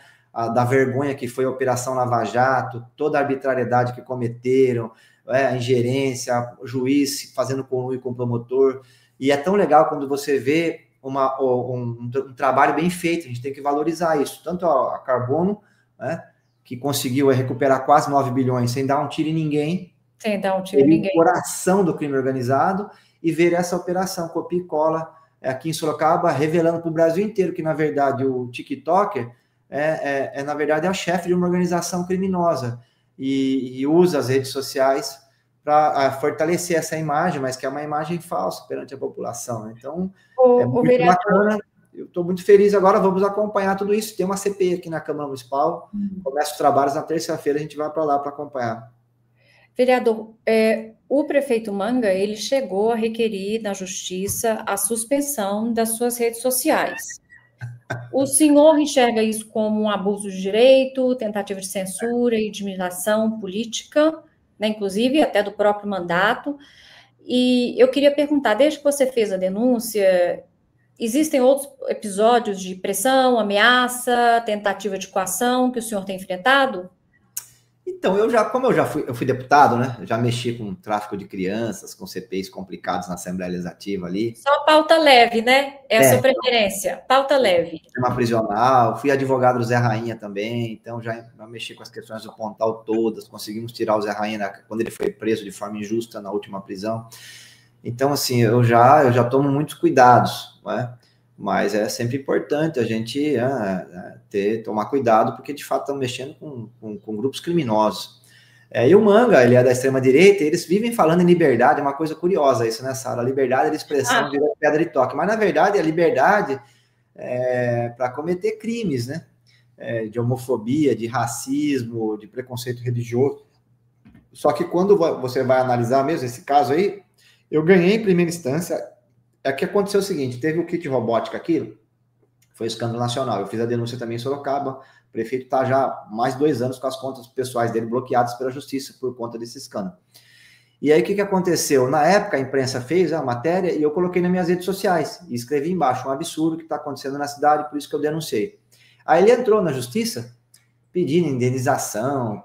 da vergonha que foi a Operação Lava Jato, toda a arbitrariedade que cometeram, a ingerência, o juiz fazendo conluio com o promotor. E é tão legal quando você vê um trabalho bem feito. A gente tem que valorizar isso. Tanto a Carbono, né, que conseguiu recuperar quase 9 bilhões sem dar um tiro em ninguém. Sem dar um tiro em ninguém. Coração do crime organizado, e ver essa operação copia e cola aqui em Sorocaba, revelando para o Brasil inteiro que, na verdade, o TikToker na verdade, é o chefe de uma organização criminosa e usa as redes sociais para fortalecer essa imagem, mas que é uma imagem falsa perante a população. Então, é muito bacana. Eu estou muito feliz. Agora vamos acompanhar tudo isso. Tem uma CPI aqui na Câmara Municipal. Começa os trabalhos na terça-feira, a gente vai para lá para acompanhar. Vereador, o prefeito Manga, ele chegou a requerir na Justiça a suspensão das suas redes sociais. O senhor enxerga isso como um abuso de direito, tentativa de censura e intimidação política, né, inclusive até do próprio mandato? E eu queria perguntar, desde que você fez a denúncia, existem outros episódios de pressão, ameaça, tentativa de coação que o senhor tem enfrentado? Então, como eu fui deputado, né? Eu já mexi com tráfico de crianças, com CPIs complicados na Assembleia Legislativa ali. Só pauta leve, né? É a sua preferência, pauta leve. Sistema prisional, fui advogado do Zé Rainha também, então já mexi com as questões do Pontal todas, conseguimos tirar o Zé Rainha quando ele foi preso de forma injusta na última prisão. Então, assim, eu já tomo muitos cuidados, né? Mas é sempre importante a gente tomar cuidado, porque de fato estamos mexendo com grupos criminosos. E o Manga, ele é da extrema-direita, eles vivem falando em liberdade, é uma coisa curiosa isso, né, Sara? A liberdade de expressão virou pedra de toque, mas na verdade a liberdade é para cometer crimes, né? De homofobia, de racismo, de preconceito religioso. Só que quando você vai analisar mesmo esse caso aí, eu ganhei em primeira instância. É que aconteceu o seguinte, teve o kit robótica aqui, foi escândalo nacional, eu fiz a denúncia também em Sorocaba, o prefeito está já há mais de 2 anos com as contas pessoais dele bloqueadas pela justiça por conta desse escândalo. E aí o que aconteceu? Na época a imprensa fez a matéria e eu coloquei nas minhas redes sociais, e escrevi embaixo, um absurdo que está acontecendo na cidade, por isso que eu denunciei. Aí ele entrou na justiça, pedindo indenização,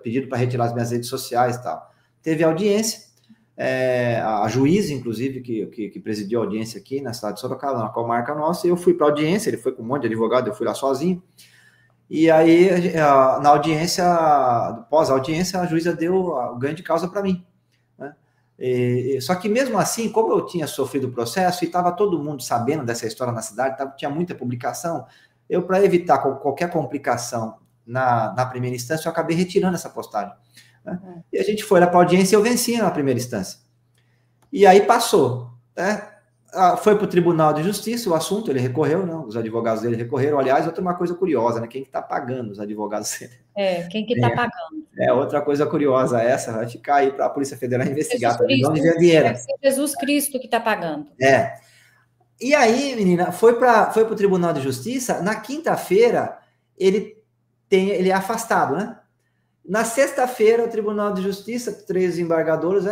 pedido para retirar as minhas redes sociais e tal. Teve audiência, a juíza, inclusive, que presidiu a audiência aqui na cidade de Sorocaba, na comarca nossa, e eu fui para a audiência, ele foi com um monte de advogado, eu fui lá sozinho, e aí, na audiência, pós-audiência, a juíza deu o ganho de causa para mim, né? Só que mesmo assim, como eu tinha sofrido o processo, e estava todo mundo sabendo dessa história na cidade, tinha muita publicação, eu, para evitar qualquer complicação na primeira instância, eu acabei retirando essa postagem, né? E a gente foi lá para a audiência e eu venci na primeira instância. E aí passou, né? Foi para o Tribunal de Justiça o assunto, ele recorreu, não? Os advogados dele recorreram. Aliás, outra uma coisa curiosa, né? Quem que está pagando os advogados dele? Quem que está pagando? Outra coisa curiosa essa, vai ficar aí para a Polícia Federal investigar também, de onde vem o dinheiro. Deve ser Jesus Cristo que está pagando. E aí, menina, foi para o Tribunal de Justiça, na quinta-feira, ele é afastado, né? Na sexta-feira, o Tribunal de Justiça, 3 desembargadores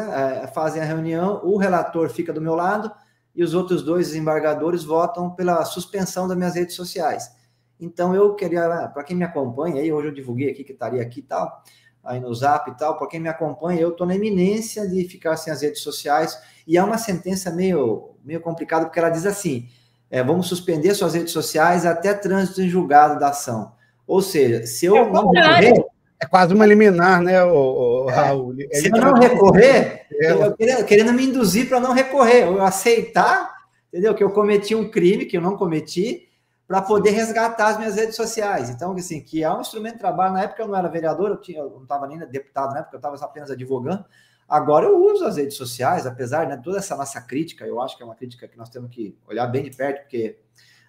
fazem a reunião, o relator fica do meu lado e os outros 2 desembargadores votam pela suspensão das minhas redes sociais. Então, eu queria, para quem me acompanha, aí hoje eu divulguei aqui que estaria aqui e tal, aí no Zap e tal, para quem me acompanha, eu estou na iminência de ficar sem as redes sociais, e é uma sentença meio complicada, porque ela diz assim, vamos suspender suas redes sociais até trânsito em julgado da ação. Ou seja, se eu não recorrer... É quase uma liminar, né, Raul? Se eu não recorrer, eu querendo me induzir para não recorrer, eu aceitar, entendeu? Que eu cometi um crime que eu não cometi, para poder resgatar as minhas redes sociais. Então, assim, que é um instrumento de trabalho. Na época eu não era vereador, eu não estava nem deputado na época, eu estava apenas advogando. Agora eu uso as redes sociais, apesar de toda essa nossa crítica, eu acho que é uma crítica que nós temos que olhar bem de perto, porque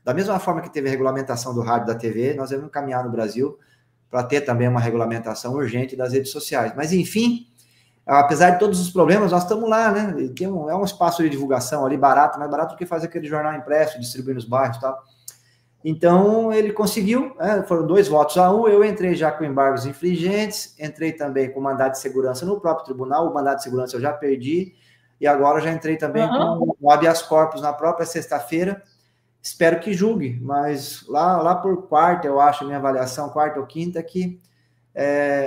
da mesma forma que teve a regulamentação do rádio e da TV, nós vamos caminhar no Brasil para ter também uma regulamentação urgente das redes sociais. Mas, enfim, apesar de todos os problemas, nós estamos lá, né? É um espaço de divulgação ali barato, mais barato do que fazer aquele jornal impresso, distribuir nos bairros e tal. Então, ele conseguiu, foram 2 votos a 1, eu entrei já com embargos infringentes, entrei também com mandado de segurança no próprio tribunal, o mandado de segurança eu já perdi, e agora já entrei também com o habeas corpus na própria sexta-feira. Espero que julgue, mas lá por quarta, eu acho, minha avaliação, quarta ou quinta, que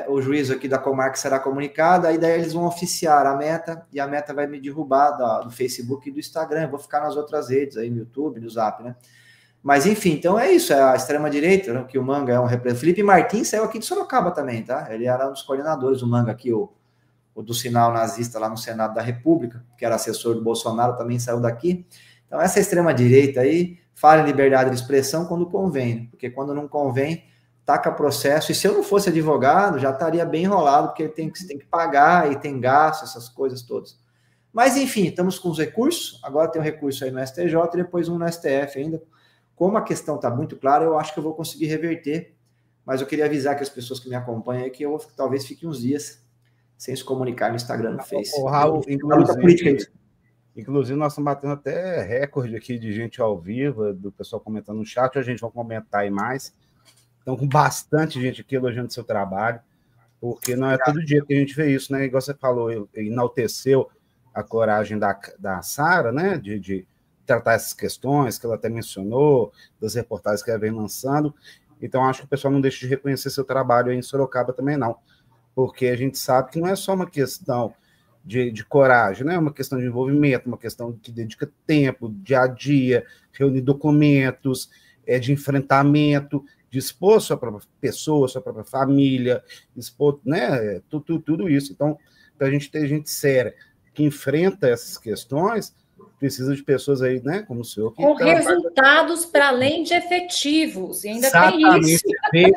o juízo aqui da comarca será comunicado, aí daí eles vão oficiar a meta, e a meta vai me derrubar do Facebook e do Instagram, eu vou ficar nas outras redes, aí no YouTube, no Zap, né? Mas, enfim, então é isso, é a extrema-direita, né, que o Manga é um representante. Felipe Martins saiu aqui de Sorocaba também, tá? Ele era um dos coordenadores do Manga aqui, o do sinal nazista lá no Senado da República, que era assessor do Bolsonaro, também saiu daqui. Então, essa extrema-direita aí fala em liberdade de expressão quando convém, porque quando não convém, taca processo. E se eu não fosse advogado, já estaria bem enrolado, porque tem que pagar e tem gasto, essas coisas todas. Mas, enfim, estamos com os recursos. Agora tem um recurso aí no STJ e depois um no STF ainda. Como a questão está muito clara, eu acho que eu vou conseguir reverter, mas eu queria avisar que as pessoas que me acompanham que eu talvez fique uns dias sem se comunicar no Instagram, no Face. Raul, inclusive, nós estamos batendo até recorde aqui de gente ao vivo, do pessoal comentando no chat, a gente vai comentar aí mais. Então, com bastante gente aqui elogiando o seu trabalho, porque não é todo dia que a gente vê isso, né? Igual você falou, enalteceu a coragem da Sara, né? De tratar essas questões que ela até mencionou, das reportagens que ela vem lançando. Então, acho que o pessoal não deixa de reconhecer seu trabalho aí em Sorocaba também, não. porque a gente sabe que não é só uma questão de coragem, né? É uma questão de envolvimento, uma questão que dedica tempo, dia a dia, reunir documentos, de enfrentamento, de expor sua própria pessoa, sua própria família, expor, né? Tudo isso. Então, para a gente ter gente séria que enfrenta essas questões, precisa de pessoas aí, né, como o senhor. Com resultados para além de efetivos, e ainda exatamente, tem isso.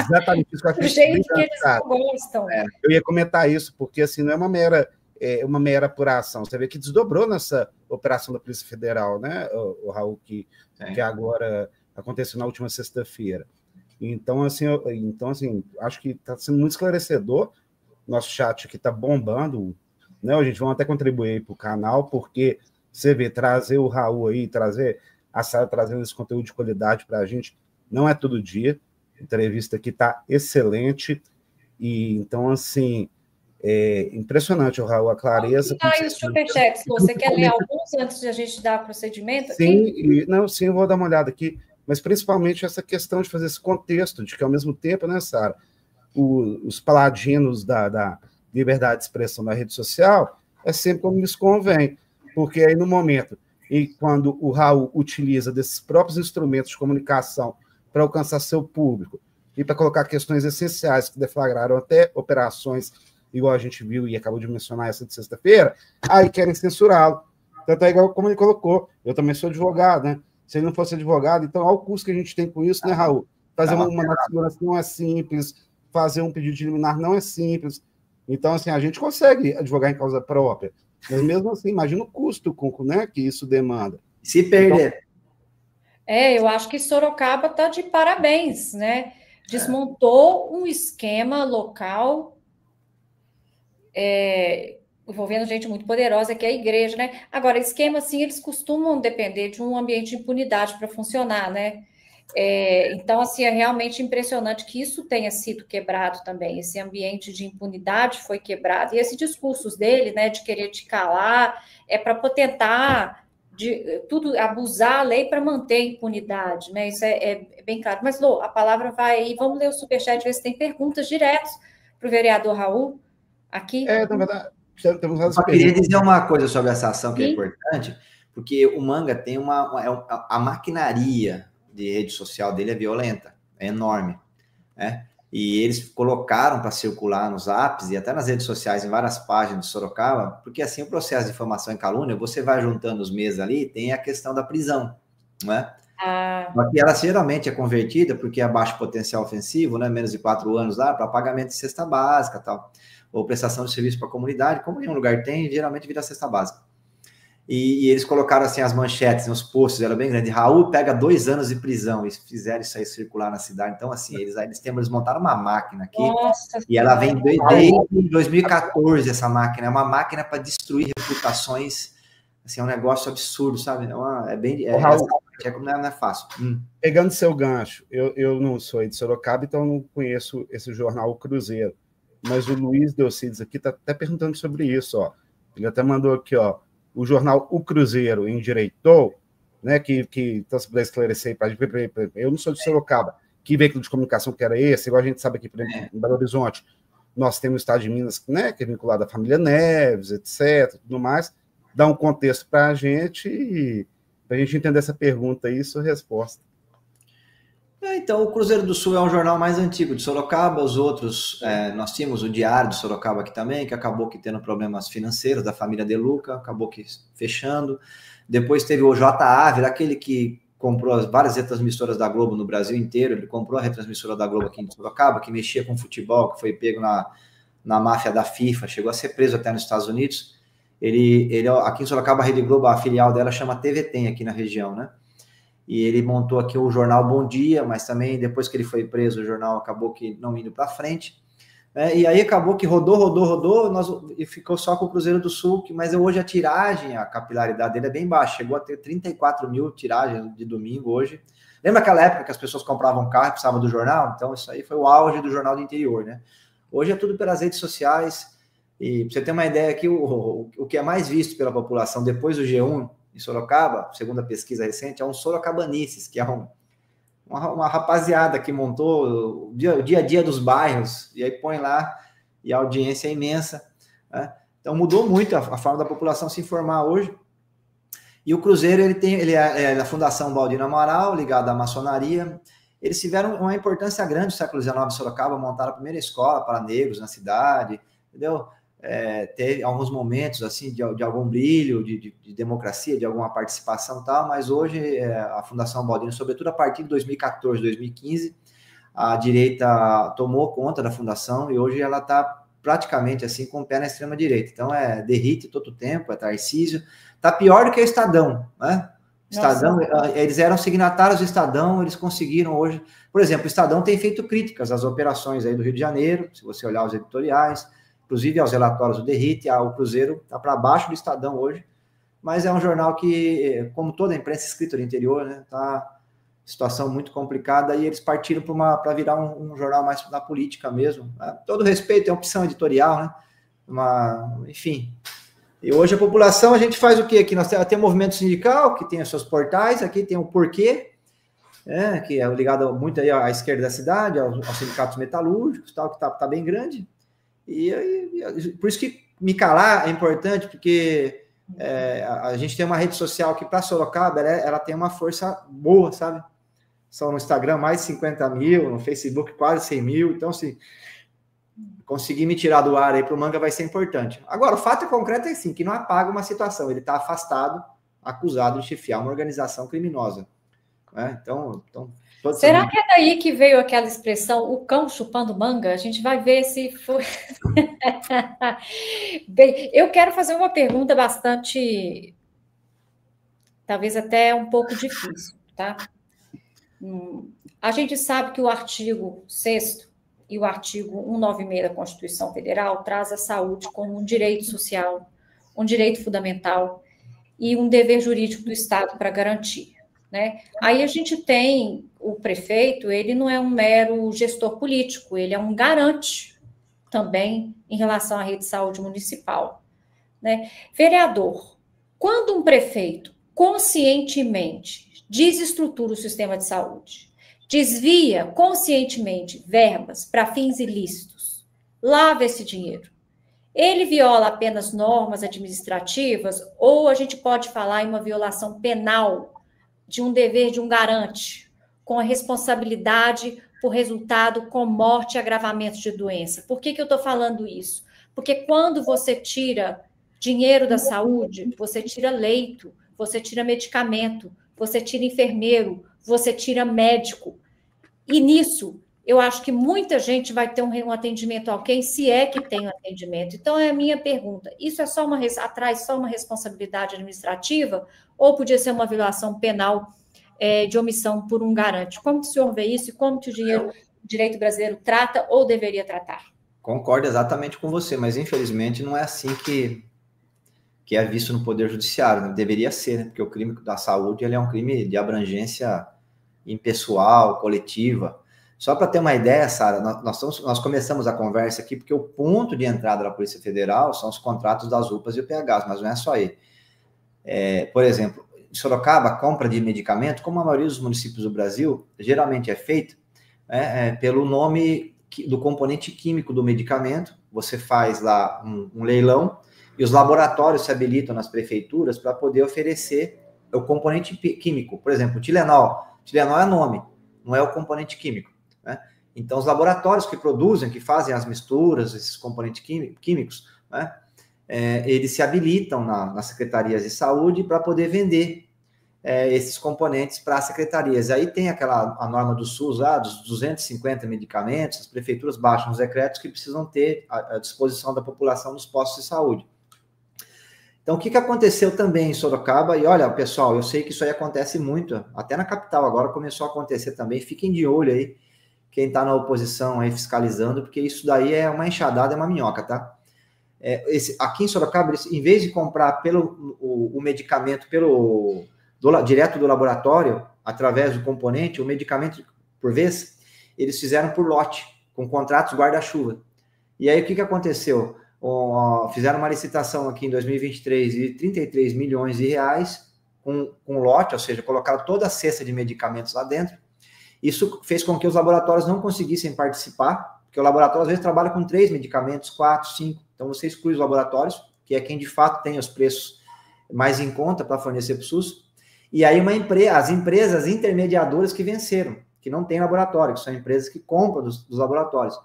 Exatamente isso que eu Do jeito que eles não gostam. Eu ia comentar isso, porque assim, não é uma mera apuração. Você vê que desdobrou nessa operação da Polícia Federal, né, o Raul, que agora aconteceu na última sexta-feira. Então, assim, acho que está sendo muito esclarecedor. Nosso chat aqui está bombando, né? A gente vai até contribuir para o canal, porque você vê, trazer o Raul aí, trazer a Sara trazendo esse conteúdo de qualidade para a gente, não é todo dia. A entrevista aqui está excelente. E então, assim, é impressionante, o Raul, a clareza. Aí os superchats, você quer ler alguns antes de a gente dar o procedimento? Sim, sim, eu vou dar uma olhada aqui, mas principalmente essa questão de fazer esse contexto, de que ao mesmo tempo, né, Sara, os paladinos da liberdade de expressão na rede social é sempre como lhes convém, porque aí no momento e quando o Raul utiliza desses próprios instrumentos de comunicação para alcançar seu público e para colocar questões essenciais que deflagraram até operações, igual a gente viu e acabou de mencionar essa de sexta-feira, aí querem censurá-lo. Tanto é igual como ele colocou, eu também sou advogado, né? Se ele não fosse advogado, então olha o custo que a gente tem com isso, né, Raul? Fazer uma segurança não é simples, fazer um pedido de liminar não é simples. Então, assim, a gente consegue advogar em causa própria, mas mesmo assim, imagina o custo, né, que isso demanda. Se perder. Então, eu acho que Sorocaba está de parabéns, né? Desmontou um esquema local envolvendo gente muito poderosa, que é a igreja, né? Agora, esquema, assim, eles costumam depender de um ambiente de impunidade para funcionar, né? Então, assim, é realmente impressionante que isso tenha sido quebrado também. Esse ambiente de impunidade foi quebrado. E esses discursos dele, né, de querer te calar, é para tentar abusar a lei para manter a impunidade, né? Isso é bem claro. Mas, Lô, a palavra vai aí. Vamos ler o superchat, ver se tem perguntas diretas para o vereador Raul aqui. Na verdade, temos eu só queria dizer uma coisa sobre essa ação que é importante, porque o Manga tem a maquinaria de rede social dele é violenta, é enorme, né? E eles colocaram para circular nos apps e até nas redes sociais, em várias páginas de Sorocaba, porque assim o processo de difamação e calúnia, você vai juntando os meses ali, tem a questão da prisão, né? Aqui ela geralmente é convertida porque é baixo potencial ofensivo, né? Menos de 4 anos lá, para pagamento de cesta básica e tal, ou prestação de serviço para a comunidade, como nenhum lugar tem, geralmente vira cesta básica. E eles colocaram assim as manchetes nos posts, era bem grande. Raul pega 2 anos de prisão, e fizeram isso aí circular na cidade. Então, assim, eles montaram uma máquina aqui. Nossa, e ela vem desde 2014, essa máquina. É uma máquina para destruir reputações. Assim, é um negócio absurdo, sabe? Não é fácil. Pegando seu gancho, eu não sou de Sorocaba, então não conheço esse jornal O Cruzeiro. Mas o Luiz Delcides aqui está até perguntando sobre isso, ó. Ele até mandou aqui, ó. O jornal O Cruzeiro endireitou, né, que então, se puder esclarecer para a gente, eu não sou de Sorocaba, que veículo de comunicação que era esse, igual a gente sabe aqui, por exemplo, em Belo Horizonte, nós temos o estado de Minas, né, que é vinculado à família Neves, etc., tudo mais, dá um contexto para a gente entender essa pergunta aí e sua resposta. Então, o Cruzeiro do Sul é um jornal mais antigo de Sorocaba, os outros, nós tínhamos o Diário de Sorocaba aqui também, que acabou que tendo problemas financeiros da família De Luca, acabou que fechando. Depois teve o J. Ávila, aquele que comprou várias retransmissoras da Globo no Brasil inteiro, ele comprou a retransmissora da Globo aqui em Sorocaba, que mexia com futebol, que foi pego na máfia da FIFA, chegou a ser preso até nos Estados Unidos. Ele aqui em Sorocaba, a Rede Globo, a filial dela chama TV Tem aqui na região, né? E ele montou aqui o jornal Bom Dia, mas também depois que ele foi preso, o jornal acabou que não indo para frente. E aí acabou que rodou, e ficou só com o Cruzeiro do Sul, mas hoje a tiragem, a capilaridade dele é bem baixa, chegou a ter 34 mil tiragens de domingo hoje. Lembra aquela época que as pessoas compravam carro e precisavam do jornal? Então isso aí foi o auge do jornal do interior, né? Hoje é tudo pelas redes sociais, e para você ter uma ideia aqui, o que é mais visto pela população depois do G1, em Sorocaba, segundo a pesquisa recente, é um sorocabanices, que é uma rapaziada que montou o dia a dia dos bairros, e aí põe lá e a audiência é imensa, né? Então mudou muito a forma da população se informar hoje. E o Cruzeiro, ele é da Fundação Baldino Amaral, ligado à maçonaria. Eles tiveram uma importância grande no século XIX em Sorocaba, montaram a primeira escola para negros na cidade, entendeu? Teve alguns momentos assim de algum brilho, de democracia, de alguma participação e tal, mas hoje a Fundação Baldino, sobretudo a partir de 2014, 2015, a direita tomou conta da fundação e hoje ela está praticamente assim com o pé na extrema-direita. Então Derrite todo o tempo, Tarcísio, está pior do que o Estadão, né? Estadão, eles eram signatários do Estadão, eles conseguiram hoje, por exemplo, o Estadão tem feito críticas às operações aí do Rio de Janeiro, se você olhar os editoriais, inclusive aos relatórios do Derrite, o Cruzeiro está para baixo do Estadão hoje, mas é um jornal que, como toda a imprensa escrita do interior, né, tá situação muito complicada, e eles partiram para virar um jornal mais da política mesmo, né? Todo respeito, é opção editorial, né? Enfim. E hoje a população, a gente faz o quê? Aqui nós temos o movimento sindical, que tem os seus portais, aqui tem o Porquê, que é ligado muito aí à esquerda da cidade, aos sindicatos metalúrgicos, tal, que tá bem grande. E por isso que me calar é importante, porque a gente tem uma rede social que, para Sorocaba, ela tem uma força boa, sabe? São no Instagram mais de 50 mil, no Facebook quase 100 mil, então, assim, conseguir me tirar do ar aí para o Manga vai ser importante. Agora, o fato concreto é assim, que não apaga uma situação, ele está afastado, acusado de chefiar uma organização criminosa, né? Então será que é daí que veio aquela expressão, o cão chupando manga? A gente vai ver se foi... Bem, eu quero fazer uma pergunta bastante, talvez até um pouco difícil, tá? A gente sabe que o artigo 6º e o artigo 196 da Constituição Federal traz a saúde como um direito social, um direito fundamental e um dever jurídico do Estado para garantir, né? Aí a gente tem o prefeito, ele não é um mero gestor político, ele é um garante também em relação à rede de saúde municipal, né? Vereador, quando um prefeito conscientemente desestrutura o sistema de saúde, desvia conscientemente verbas para fins ilícitos, lava esse dinheiro, ele viola apenas normas administrativas ou a gente pode falar em uma violação penal de um dever de um garante, com a responsabilidade por resultado com morte e agravamento de doença? Por que eu estou falando isso? Porque quando você tira dinheiro da saúde, você tira leito, você tira medicamento, você tira enfermeiro, você tira médico. E nisso, eu acho que muita gente vai ter um atendimento ok, se é que tem um atendimento. Então, é a minha pergunta, isso é só traz só uma responsabilidade administrativa ou podia ser uma violação penal de omissão por um garante? Como que o senhor vê isso e como que o direito brasileiro trata ou deveria tratar? Concordo exatamente com você, mas infelizmente não é assim que é visto no Poder Judiciário, né? Deveria ser, né? Porque o crime da saúde ele é um crime de abrangência impessoal, coletiva. Só para ter uma ideia, Sara, nós começamos a conversa aqui porque o ponto de entrada da Polícia Federal são os contratos das UPAs e UPHs, mas não é só aí. Por exemplo, em Sorocaba, a compra de medicamento, como a maioria dos municípios do Brasil, geralmente é feito pelo nome do componente químico do medicamento. Você faz lá um leilão e os laboratórios se habilitam nas prefeituras para poder oferecer o componente químico. Por exemplo, o Tilenol. Tilenol é nome, não é o componente químico, né? Então, os laboratórios que produzem, que fazem as misturas, esses componentes químicos, né, eles se habilitam nas secretarias de saúde para poder vender esses componentes para as secretarias. Aí tem a norma do SUS, dos 250 medicamentos, as prefeituras baixam os decretos que precisam ter à disposição da população nos postos de saúde. Então, o que aconteceu também em Sorocaba? E olha, pessoal, eu sei que isso aí acontece muito, até na capital agora começou a acontecer também. Fiquem de olho aí, quem está na oposição aí fiscalizando, porque isso daí é uma enxadada, é uma minhoca, tá? Aqui em Sorocaba, em vez de comprar o medicamento direto do laboratório, através do componente, o medicamento por vez, eles fizeram por lote, com contratos guarda-chuva. E aí, o que aconteceu? Fizeram uma licitação aqui em 2023 de 33 milhões de reais com lote, ou seja, colocaram toda a cesta de medicamentos lá dentro. Isso fez com que os laboratórios não conseguissem participar, Porque o laboratório, às vezes, trabalha com 3 medicamentos, 4, 5. Então, você exclui os laboratórios, que é quem, de fato, tem os preços mais em conta para fornecer para o SUS. E aí, as empresas intermediadoras que venceram, que não tem laboratório, que são empresas que compram dos laboratórios.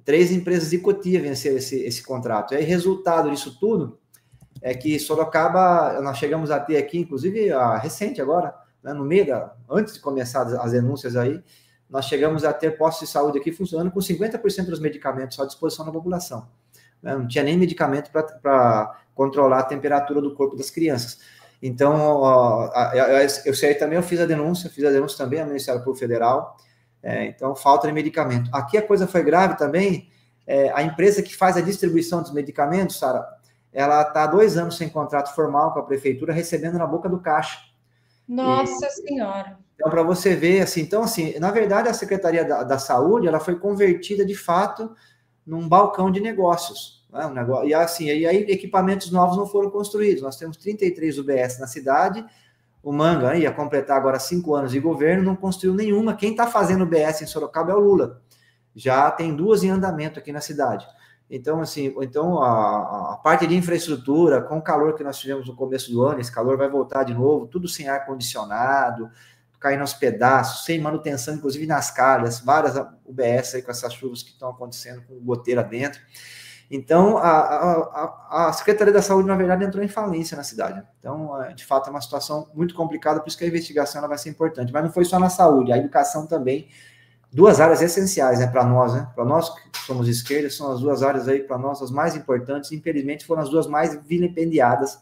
3 empresas de Cotia venceram esse contrato. E aí, resultado disso tudo é que Sorocaba, nós chegamos a ter aqui, inclusive, recente agora, né, antes de começar as denúncias aí, nós chegamos a ter postos de saúde aqui funcionando com 50% dos medicamentos à disposição da população. Né? Não tinha nem medicamento para controlar a temperatura do corpo das crianças. Então, eu sei também, eu fiz a denúncia também ao Ministério Público Federal, então falta de medicamento. Aqui a coisa foi grave também, a empresa que faz a distribuição dos medicamentos, Sara, ela está há 2 anos sem contrato formal com a prefeitura, recebendo na boca do caixa. Nossa Senhora! Então, para você ver, assim, na verdade, a Secretaria da Saúde, ela foi convertida, de fato, num balcão de negócios. Né? E aí equipamentos novos não foram construídos. Nós temos 33 UBS na cidade, o Manga ia completar agora 5 anos de governo, não construiu nenhuma. Quem está fazendo UBS em Sorocaba é o Lula. Já tem 2 em andamento aqui na cidade. Então, a parte de infraestrutura, com o calor que nós tivemos no começo do ano, esse calor vai voltar de novo, tudo sem ar-condicionado, caindo aos pedaços, sem manutenção, inclusive nas calhas, várias UBS aí com essas chuvas que estão acontecendo com goteira dentro. Então, a Secretaria da Saúde, na verdade, entrou em falência na cidade. Então, de fato, é uma situação muito complicada, por isso que a investigação ela vai ser importante. Mas não foi só na saúde, a educação também, 2 áreas essenciais, né, para nós, né? Para nós que somos esquerda, são as 2 áreas aí, para nós, as mais importantes, infelizmente, foram as 2 mais vilipendiadas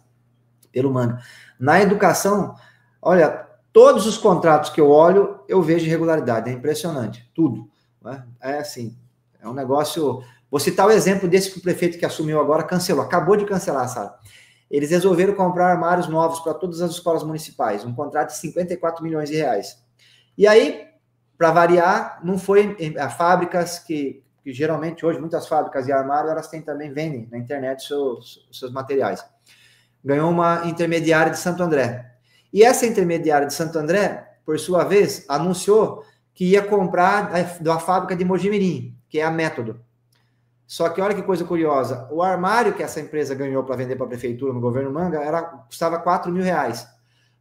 pelo Manga. Na educação, olha, todos os contratos que eu olho, eu vejo irregularidade, é impressionante, tudo. Né? É assim, é um negócio... Vou citar o exemplo desse que o prefeito que assumiu agora cancelou, acabou de cancelar, Sara. Eles resolveram comprar armários novos para todas as escolas municipais, um contrato de 54 milhões de reais. E aí, para variar, não foi a fábricas que geralmente hoje, muitas fábricas de armário, elas vendem na internet os seus materiais. Ganhou uma intermediária de Santo André. E essa intermediária de Santo André, por sua vez, anunciou que ia comprar da fábrica de Mojimirim, que é a Método. Só que olha que coisa curiosa, o armário que essa empresa ganhou para vender para a prefeitura no governo Manga custava 4 mil reais.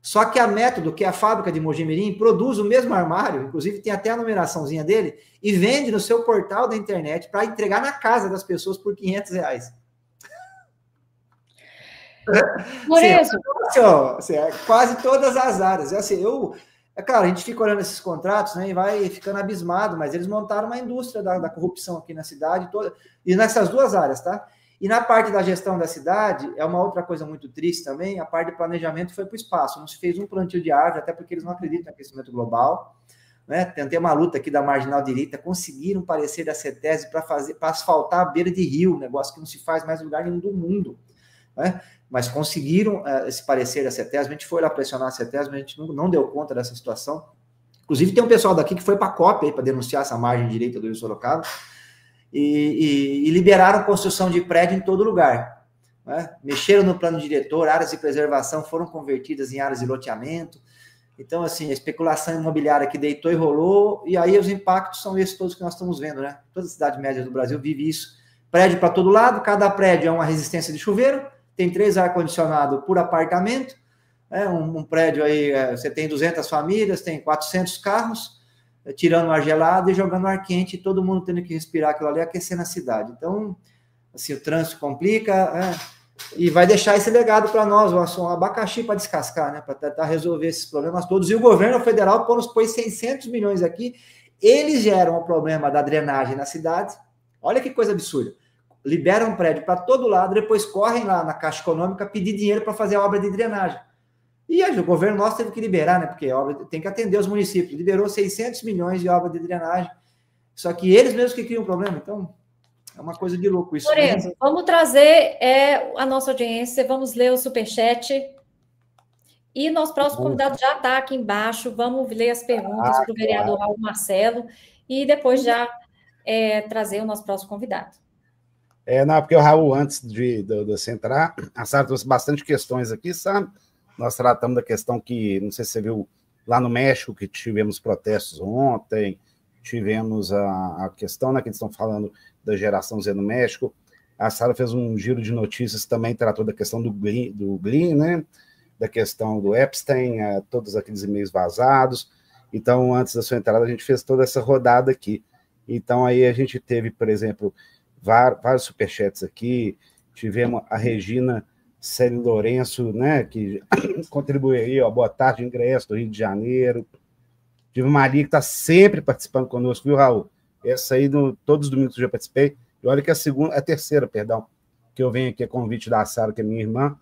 Só que a Método, que é a fábrica de Mojimirim, produz o mesmo armário, inclusive tem até a numeraçãozinha dele, e vende no seu portal da internet para entregar na casa das pessoas por 500 reais. Lourenço. Quase todas as áreas. É claro, a gente fica olhando esses contratos, né, e vai ficando abismado, mas eles montaram uma indústria da corrupção aqui na cidade toda, e nessas 2 áreas, tá? E na parte da gestão da cidade, é uma outra coisa muito triste também, a parte de planejamento foi para o espaço, não se fez um plantio de árvore, até porque eles não acreditam no aquecimento global, né? Tentei uma luta aqui da Marginal Direita, conseguiram parecer da CETESB para asfaltar a beira de rio, um negócio que não se faz mais em lugar nenhum do mundo, né? Mas conseguiram esse parecer da CETESB, a gente foi lá pressionar a CETESB, a gente não deu conta dessa situação. Inclusive tem um pessoal daqui que foi para a COP para denunciar essa margem direita do Rio Sorocaba, e liberaram construção de prédio em todo lugar. Né? Mexeram no plano diretor, áreas de preservação foram convertidas em áreas de loteamento. Então, assim, a especulação imobiliária que deitou e rolou, e aí os impactos são esses todos que nós estamos vendo, né? Toda a cidade média do Brasil vive isso. Prédio para todo lado, cada prédio é uma resistência de chuveiro, tem 3 ar-condicionado por apartamento, né? Um prédio aí, você tem 200 famílias, tem 400 carros, tirando ar gelado e jogando ar quente, e todo mundo tendo que respirar aquilo ali, aquecendo a cidade. Então, assim, o trânsito complica, e vai deixar esse legado para nós, um abacaxi para descascar, né, para tentar resolver esses problemas todos. E o governo federal pôs 600 milhões aqui, eles geram o problema da drenagem na cidade. Olha que coisa absurda. Liberam um prédio para todo lado, depois correm lá na Caixa Econômica pedir dinheiro para fazer a obra de drenagem. E aí, o governo nosso teve que liberar, né? Porque a obra tem que atender os municípios. Liberou 600 milhões de obra de drenagem. Só que eles mesmos que criam o problema. Então, é uma coisa de louco isso. Lourenço, vamos trazer a nossa audiência, vamos ler o superchat. E nosso próximo convidado já está aqui embaixo. Vamos ler as perguntas para o vereador Raul Marcelo e depois já trazer o nosso próximo convidado. Não, porque o Raul, antes de você entrar, a Sara trouxe bastante questões aqui, sabe? Nós tratamos da questão que, não sei se você viu, lá no México, que tivemos protestos ontem, tivemos a questão, né, que eles estão falando da geração Z no México. A Sara fez um giro de notícias, também tratou da questão do Glean, né, da questão do Epstein, todos aqueles e-mails vazados. Então, antes da sua entrada, a gente fez toda essa rodada aqui. Então, aí a gente teve, por exemplo, vários superchats aqui, tivemos a Regina Célio Lourenço, né, que contribuiu aí, ó, boa tarde, ingresso do Rio de Janeiro. Tive a Maria, que está sempre participando conosco, viu, Raul? Essa aí, todos os domingos que eu já participei. E olha que a terceira, perdão, que eu venho aqui a convite da Sara, que é minha irmã,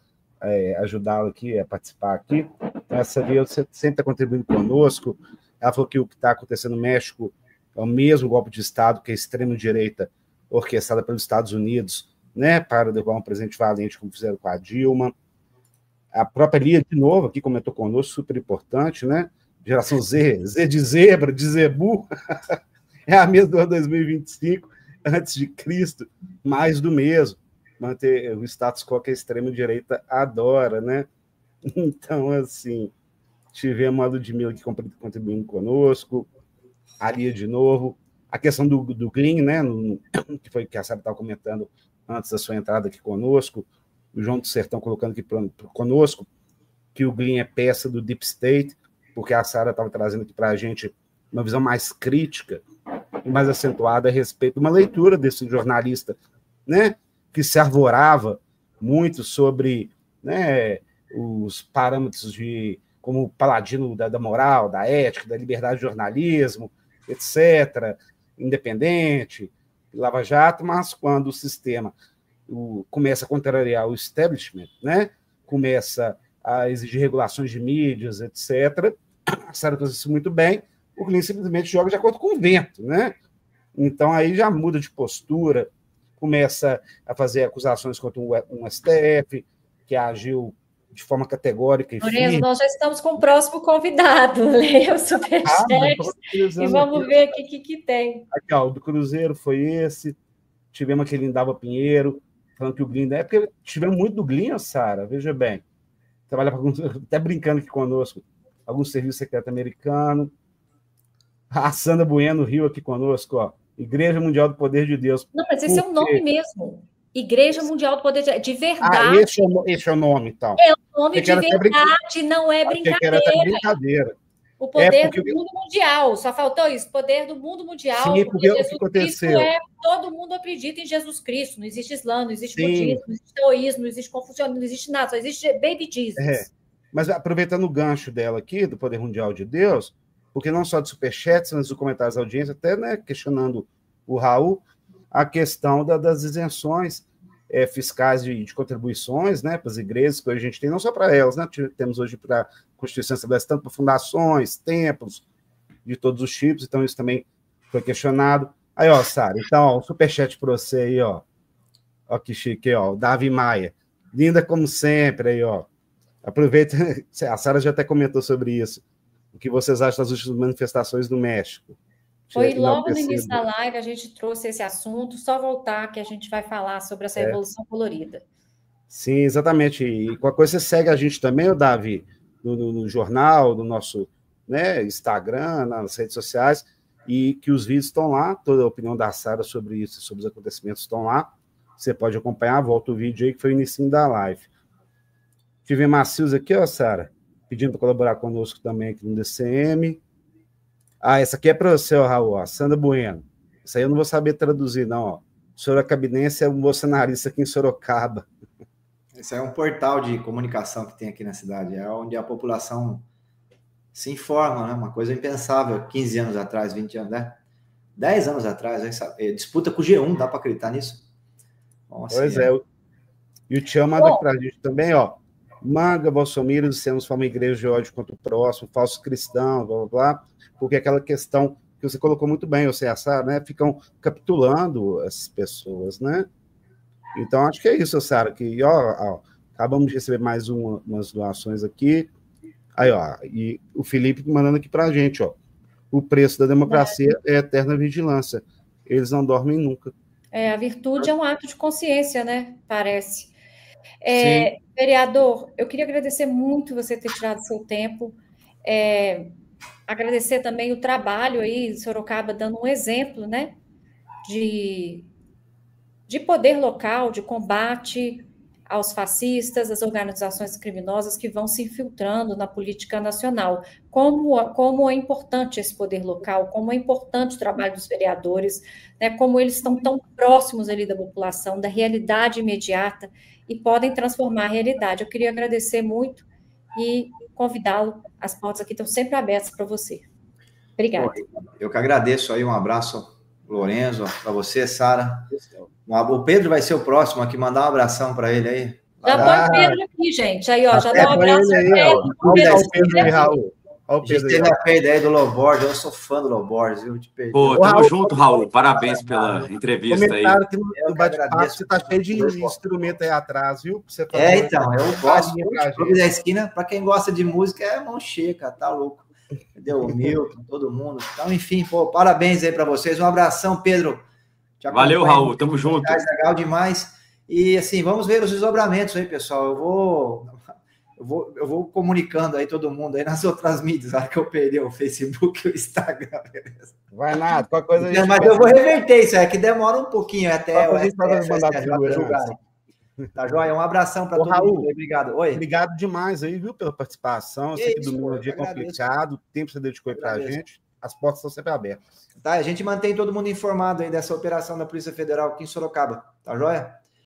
ajudá-la aqui, a participar aqui. Essa ali, você sempre está contribuindo conosco. Ela falou que o que está acontecendo no México é o mesmo golpe de Estado que a extrema-direita orquestrada pelos Estados Unidos, né, para derrubar um presidente valente, como fizeram com a Dilma. A própria Lia, de novo, aqui comentou conosco, super importante, né? Geração Z, Z de zebra, de zebu, é a mesma do ano 2025, antes de Cristo, mais do mesmo. Manter o status quo que a extrema-direita adora, né? Então, assim, tivemos a Ludmilla aqui contribuindo conosco, a Lia de novo, a questão do Glean, né? Que foi que a Sara estava comentando antes da sua entrada aqui conosco, o João do Sertão colocando aqui conosco, que o Glean é peça do Deep State, porque a Sara estava trazendo aqui para a gente uma visão mais crítica e mais acentuada a respeito de uma leitura desse jornalista, né, que se arvorava muito sobre, né, os parâmetros como paladino da moral, da ética, da liberdade de jornalismo, etc., independente, Lava Jato, mas quando o sistema começa a contrariar o establishment, né, começa a exigir regulações de mídias, etc., a Sara faz isso muito bem, o Glean simplesmente joga de acordo com o vento, né? Então, aí já muda de postura, começa a fazer acusações contra um STF, que agiu de forma categórica e Lorenzo, firme. nós já estamos com o próximo convidado. Leia o superchat e vamos ver aqui o que tem. Aqui, ó, o do Cruzeiro foi esse. Tivemos aquele Indava Pinheiro, falando que o Glean... É porque tivemos muito do Glean, Sara, veja bem. Trabalha até brincando aqui conosco. Algum serviço secreto americano. A Sandra Bueno Rio aqui conosco, ó. Igreja Mundial do Poder de Deus. Não, mas esse é o nome mesmo. Igreja Mundial do Poder de verdade. Esse é o nome, então. É o nome de verdade, não é brincadeira. Brincadeira. O poder do mundo mundial. Só faltou isso. Poder do mundo mundial. Sim, porque o que aconteceu? Todo mundo acredita em Jesus Cristo. Não existe Islã, não existe budismo, não existe taoísmo, não existe confucionismo, não existe nada. Só existe Baby Jesus. Mas aproveitando o gancho dela aqui, do Poder Mundial de Deus, porque não só de superchats, mas dos comentários da audiência, até, né, questionando o Raul, a questão das isenções fiscais de contribuições, né, para as igrejas que hoje a gente tem, não só para elas, né, temos hoje para a Constituição estabelece tanto para fundações, templos, de todos os tipos, então isso também foi questionado. Aí, ó, Sara, então, ó, o superchat para você aí, ó que chique, ó, o Davi Maia, linda como sempre, aí, ó, aproveita, a Sara já até comentou sobre isso, o que vocês acham das últimas manifestações do México? Foi logo no início da live, a gente trouxe esse assunto, só voltar que a gente vai falar sobre essa Revolução Colorida. Sim, exatamente. E qualquer coisa você segue a gente também, Davi, no jornal, no nosso, né, Instagram, nas redes sociais, e que os vídeos estão lá, toda a opinião da Sara sobre isso, sobre os acontecimentos estão lá. Você pode acompanhar, volta o vídeo aí, que foi o início da live. Tive Macios aqui, ó, Sara, pedindo para colaborar conosco também aqui no DCM. Ah, essa aqui é para você, ó, Raul, ó, Sandra Bueno. Isso aí eu não vou saber traduzir, não, ó. Sorocabinense é um bolsonarista aqui em Sorocaba. Esse é um portal de comunicação que tem aqui na cidade, é onde a população se informa, né? Uma coisa impensável, 15 anos atrás, 20 anos, né? 10 anos atrás, disputa com o G1, dá para acreditar nisso? Nossa, pois é. E o Tião manda aqui para a gente também, ó. Manga, Bolsonaro, temos uma igreja de ódio contra o próximo, falso cristão, blá, blá, blá, porque aquela questão que você colocou muito bem, você, Sara, né? Ficam capitulando essas pessoas, né? Então, acho que é isso, Sara, que, ó, acabamos de receber mais umas doações aqui. Aí, ó, e o Felipe mandando aqui pra gente, ó. O preço da democracia é eterna vigilância. Eles não dormem nunca. A virtude é um ato de consciência, né? Parece. Vereador, eu queria agradecer muito você ter tirado seu tempo. agradecer também o trabalho aí, Sorocaba dando um exemplo, né, de poder local, de combate aos fascistas, às organizações criminosas que vão se infiltrando na política nacional. Como é importante esse poder local, como é importante o trabalho dos vereadores, né, como eles estão tão próximos ali da população, da realidade imediata, e podem transformar a realidade. Eu queria agradecer muito e convidá-lo. As portas aqui estão sempre abertas para você. Obrigada. Eu que agradeço aí, um abraço, Lorenzo, para você, Sara. O Pedro vai ser o próximo aqui, mandar um abração para ele aí. Já põe o Pedro aqui, gente. Aí, ó, já dá um abraço para ele. Olha o Pedro aí, Raul. A gente teve a perda aí do Loborges, eu sou fã do Loborges, viu? Te perdi. Pô, tamo junto, Raul. Parabéns pela entrevista aí. Que no bate-papo você tá cheio de instrumento aí atrás, viu? Você então, eu gosto. Clube da Esquina, para quem gosta de música, é mão cheia, tá louco. Entendeu? O Milton, todo mundo. Então, enfim, pô, parabéns aí para vocês. Um abração, Pedro. Valeu, Raul. Tamo junto. Legal demais. E, assim, vamos ver os desdobramentos aí, pessoal. Eu vou comunicando aí todo mundo aí nas outras mídias, na hora que eu perder o Facebook e o Instagram. Beleza? Vai nada, qualquer coisa a gente... Mas eu vou reverter isso, é que demora um pouquinho até o STF julgar. Tá joia? Um abração para todo mundo aí. Obrigado. Oi. Obrigado demais aí, viu, pela participação. Eu sei que domingo é um dia complicado, o tempo você dedicou aí pra gente. As portas estão sempre abertas. Tá, a gente mantém todo mundo informado aí dessa operação da Polícia Federal aqui em Sorocaba. Tá joia?